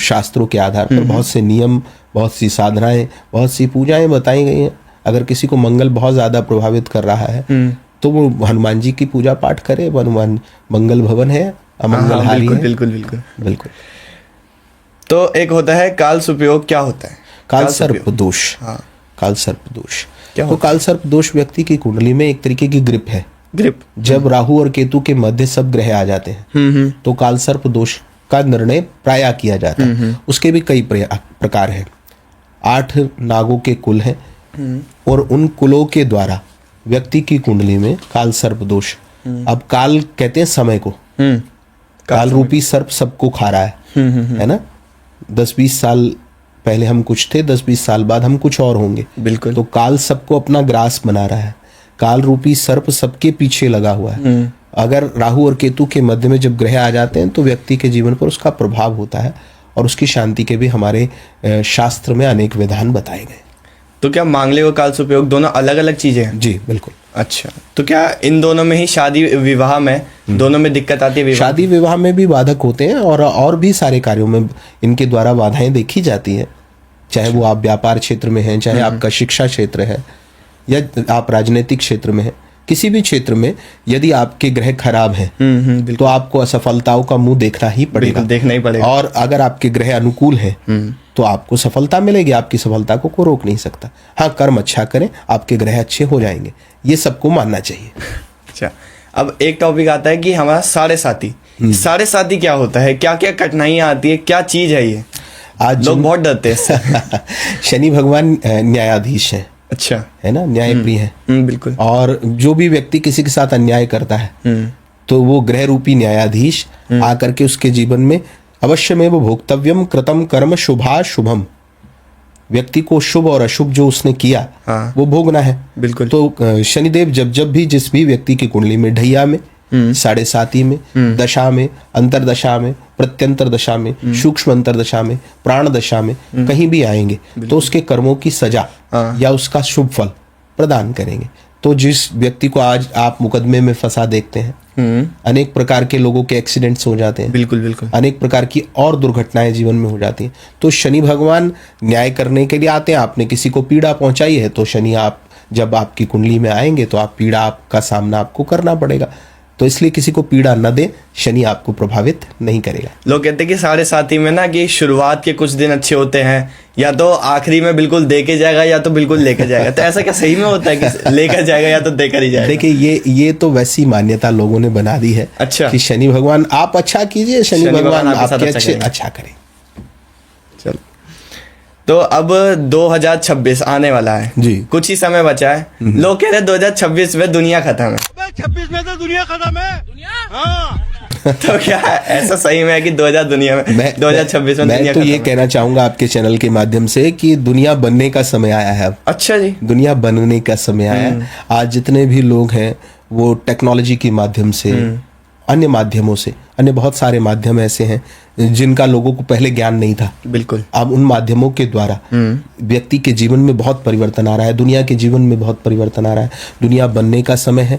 शास्त्रों के आधार पर बहुत से नियम, बहुत सी साधनाएं, बहुत सी पूजाएं बताई गई हैं। अगर किसी को मंगल बहुत ज्यादा प्रभावित कर रहा है तो वो हनुमान जी की पूजा पाठ करे। हनुमान मंगल भवन है, अमंगल हारी है। बिल्कुल बिल्कुल बिल्कुल। तो एक होता है काल सुपयोग। क्या होता है काल सर्प दोष? हाँ। काल सर्प दोष क्या तो काल सर्प दोष व्यक्ति की कुंडली में एक तरीके की ग्रिप है। ग्रिप। जब राहु और केतु के मध्य सब ग्रह आ जाते हैं तो काल सर्प दोष का निर्णय प्रायः किया जाता है। उसके भी कई प्रकार हैं। 8 नागों के कुल हैं और उन कुलों के द्वारा व्यक्ति की कुंडली में काल सर्प दोष। अब काल कहते हैं समय को। काल रूपी सर्प सबको खा रहा है ना। 10-20 साल पहले हम कुछ थे, 10-20 साल बाद हम कुछ और होंगे। बिल्कुल। तो काल सबको अपना ग्रास बना रहा है। काल रूपी सर्प सबके पीछे लगा हुआ है। अगर राहु और केतु के मध्य में जब ग्रह आ जाते हैं तो व्यक्ति के जीवन पर उसका प्रभाव होता है और उसकी शांति के भी हमारे शास्त्र में अनेक विधान बताए गए। तो क्या मांगलिक और काल सुपयोग दोनों अलग अलग चीजें हैं? जी बिल्कुल। अच्छा। तो क्या इन दोनों में ही, शादी विवाह में दोनों में दिक्कत आती है? शादी विवाह में भी बाधक होते हैं और भी सारे कार्यों में इनके द्वारा बाधाएं देखी जाती हैं। चाहे वो आप व्यापार क्षेत्र में हैं, चाहे आपका शिक्षा क्षेत्र है या आप राजनीतिक क्षेत्र में हैं, किसी भी क्षेत्र में यदि आपके ग्रह खराब हैं तो आपको असफलताओं का मुंह देखना ही पड़ेगा। देखना ही पड़ेगा। और अगर आपके ग्रह अनुकूल हैं तो आपको सफलता मिलेगी। आपकी सफलता को कोई रोक नहीं सकता। हाँ, कर्म अच्छा करें, आपके ग्रह अच्छे हो जाएंगे, ये सबको मानना चाहिए। अच्छा। अब एक टॉपिक आता है कि हमारा साढ़े साथी। साढ़े साथी क्या होता है? क्या क्या कठिनाइयां आती है? क्या चीज है ये? आज लोग बहुत डरते हैं इससे। शनि भगवान न्यायाधीश हैं। अच्छा। है ना, न्याय प्रिय है। बिल्कुल। और जो भी व्यक्ति किसी के साथ अन्याय करता है तो वो ग्रह रूपी न्यायाधीश आकर के उसके जीवन में अवश्य में वो भोक्तव्यम कृतम कर्म शुभा शुभम, व्यक्ति को शुभ और अशुभ जो उसने किया वो भोगना है। बिल्कुल। तो शनिदेव जब भी जिस भी व्यक्ति की कुंडली में ढैया में, साढ़े साती में, दशा में, अंतरदशा में, प्रत्यंतर दशा में, सूक्ष्म अंतरदशा में, प्राण दशा में कहीं भी आएंगे तो उसके कर्मों की सजा या उसका शुभ फल प्रदान करेंगे। तो जिस व्यक्ति को आज आप मुकदमे में फंसा देखते हैं, अनेक प्रकार के लोगों के एक्सीडेंट्स हो जाते हैं। बिल्कुल बिल्कुल। अनेक प्रकार की और दुर्घटनाएं जीवन में हो जाती हैं। तो शनि भगवान न्याय करने के लिए आते हैं। आपने किसी को पीड़ा पहुंचाई है तो शनि आप जब आपकी कुंडली में आएंगे तो आप पीड़ा आपका सामना आपको करना पड़ेगा। तो इसलिए किसी को पीड़ा न दे, शनि आपको प्रभावित नहीं करेगा। लोग कहते हैं कि साढ़े साथी में ना कि शुरुआत के कुछ दिन अच्छे होते हैं, या तो आखिरी में बिल्कुल देके जाएगा या तो बिल्कुल लेकर जाएगा। तो ऐसा क्या सही में होता है कि लेकर जाएगा या तो देकर ही जाएगा? देखिए, ये तो वैसी मान्यता लोगों ने बना दी है। अच्छा। कि शनि भगवान आप अच्छा कीजिए, शनि भगवान आपके अच्छा करें। चलो, तो अब 2026 आने वाला है जी, कुछ ही समय बचा है। लोग कह रहे हैं 2026 में दुनिया खत्म है। 26 में तो दुनिया खत्म है। हाँ। तो क्या ऐसा सही में है कि 2026 में मैं दुनिया तो खत्म ये है? कहना चाहूंगा आपके चैनल के माध्यम से कि दुनिया बनने का समय आया है अब। अच्छा जी। दुनिया बनने का समय आया है। आज जितने भी लोग हैं वो टेक्नोलॉजी के माध्यम से, अन्य माध्यमों से, अन्य बहुत सारे माध्यम ऐसे हैं जिनका लोगों को पहले ज्ञान नहीं था। बिल्कुल। अब उन माध्यमों के द्वारा व्यक्ति के जीवन में बहुत परिवर्तन आ रहा है, दुनिया के जीवन में बहुत परिवर्तन आ रहा है। दुनिया बनने का समय है।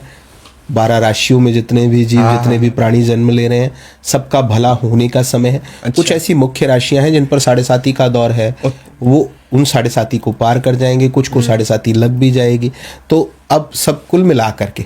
12 राशियों में जितने भी जीव, जितने भी प्राणी जन्म ले रहे हैं, सबका भला होने का समय है। अच्छा। कुछ ऐसी मुख्य राशियां हैं जिन पर साढ़े साती का दौर है, वो उन साढ़े साती को पार कर जाएंगे, कुछ को साढ़े साती लग भी जाएगी। तो अब सब कुल मिला करके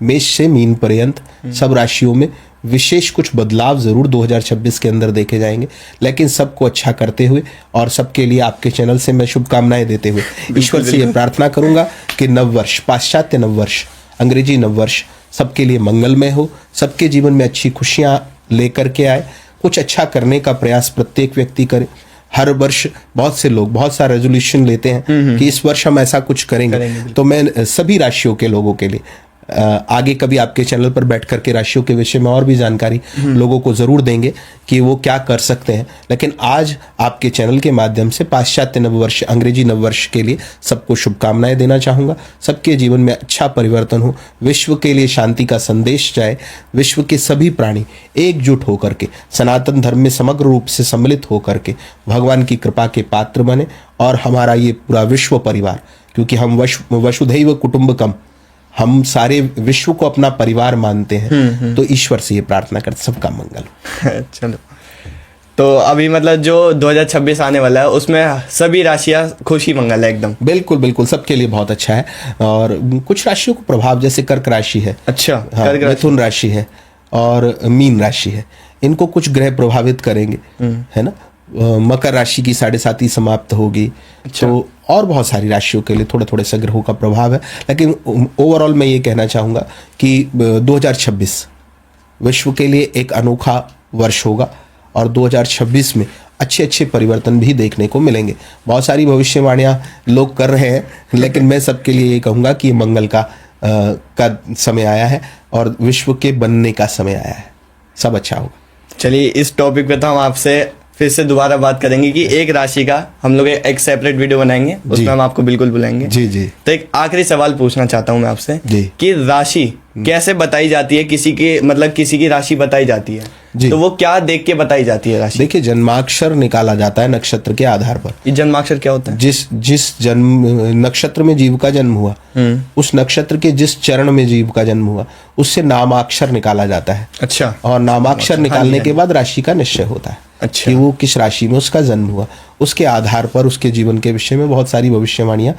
मेष से मीन पर्यंत सब राशियों में विशेष कुछ बदलाव ज़रूर 2026 के अंदर देखे जाएंगे, लेकिन सबको अच्छा करते हुए और सबके लिए आपके चैनल से मैं शुभकामनाएं देते हुए ईश्वर से ये प्रार्थना करूंगा कि नववर्ष, पाश्चात्य नववर्ष, अंग्रेजी नववर्ष सबके लिए मंगलमय हो, सबके जीवन में अच्छी खुशियां लेकर के आए, कुछ अच्छा करने का प्रयास प्रत्येक व्यक्ति करे। हर वर्ष बहुत से लोग बहुत सारा रेजोल्यूशन लेते हैं कि इस वर्ष हम ऐसा कुछ करेंगे। तो मैं सभी राशियों के लोगों के लिए आगे कभी आपके चैनल पर बैठ करके राशियों के विषय में और भी जानकारी लोगों को जरूर देंगे कि वो क्या कर सकते हैं। लेकिन आज आपके चैनल के माध्यम से पाश्चात्य नववर्ष, अंग्रेजी नववर्ष के लिए सबको शुभकामनाएं देना चाहूँगा। सबके जीवन में अच्छा परिवर्तन हो, विश्व के लिए शांति का संदेश जाए, विश्व के सभी प्राणी एकजुट होकर के सनातन धर्म में समग्र रूप से सम्मिलित होकर के भगवान की कृपा के पात्र बने और हमारा ये पूरा विश्व परिवार, क्योंकि हम वसुधैव कुटुंबकम, हम सारे विश्व को अपना परिवार मानते हैं, तो ईश्वर से ये प्रार्थना करते सबका मंगल। चलो, तो अभी मतलब जो 2026 आने वाला है उसमें सभी राशियां खुशी मंगल है एकदम। बिल्कुल बिल्कुल, सबके लिए बहुत अच्छा है। और कुछ राशियों को प्रभाव, जैसे कर्क राशि है, अच्छा, हाँ, मिथुन राशि है और मीन राशि है, इनको कुछ ग्रह प्रभावित करेंगे, है ना। मकर राशि की 7.5 समाप्त होगी। अच्छा। तो और बहुत सारी राशियों के लिए थोड़े थोड़े से ग्रहों का प्रभाव है, लेकिन ओवरऑल मैं ये कहना चाहूँगा कि 2026 विश्व के लिए एक अनोखा वर्ष होगा और 2026 में अच्छे अच्छे परिवर्तन भी देखने को मिलेंगे। बहुत सारी भविष्यवाणियाँ लोग कर रहे हैं, लेकिन मैं सबके लिए ये कहूँगा कि मंगल का समय आया है और विश्व के बनने का समय आया है, सब अच्छा होगा। चलिए, इस टॉपिक पे तो हम आपसे फिर से दोबारा बात करेंगे कि एक राशि का हम लोग एक सेपरेट वीडियो बनाएंगे, उसमें हम आपको बिल्कुल बुलाएंगे। जी जी। तो एक आखिरी सवाल पूछना चाहता हूं मैं आपसे जी, कि राशि कैसे बताई जाती है, किसी की मतलब किसी की राशि बताई जाती है जी, तो वो क्या देख के बताई जाती है राशि? देखिए, जन्माक्षर निकाला जाता है नक्षत्र के आधार पर। ये जन्माक्षर क्या होता है? जिस जन्म नक्षत्र में जीव का जन्म हुआ, उस नक्षत्र के जिस चरण में जीव का जन्म हुआ, उससे नामाक्षर निकाला जाता है। अच्छा। और नामाक्षर निकालने के बाद राशि का निश्चय होता है। अच्छा। कि वो किस राशि में उसका जन्म हुआ, उसके आधार पर उसके जीवन के विषय में बहुत सारी भविष्यवाणियां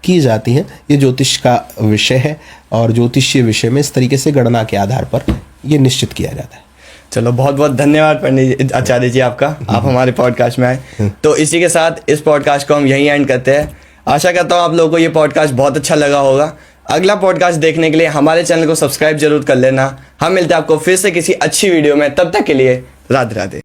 की जाती हैं। ये ज्योतिष का विषय है और ज्योतिषीय विषय में इस तरीके से गणना के आधार पर ये निश्चित किया जाता है। चलो, बहुत बहुत धन्यवाद पंडित आचार्य जी आपका, आप हमारे पॉडकास्ट में आए। तो इसी के साथ इस पॉडकास्ट को हम यहीं एंड करते हैं। आशा करता हूँ आप लोगों को ये पॉडकास्ट बहुत अच्छा लगा होगा। अगला पॉडकास्ट देखने के लिए हमारे चैनल को सब्सक्राइब जरूर कर लेना। हम मिलते हैं आपको फिर से किसी अच्छी वीडियो में, तब तक के लिए राधे राधे।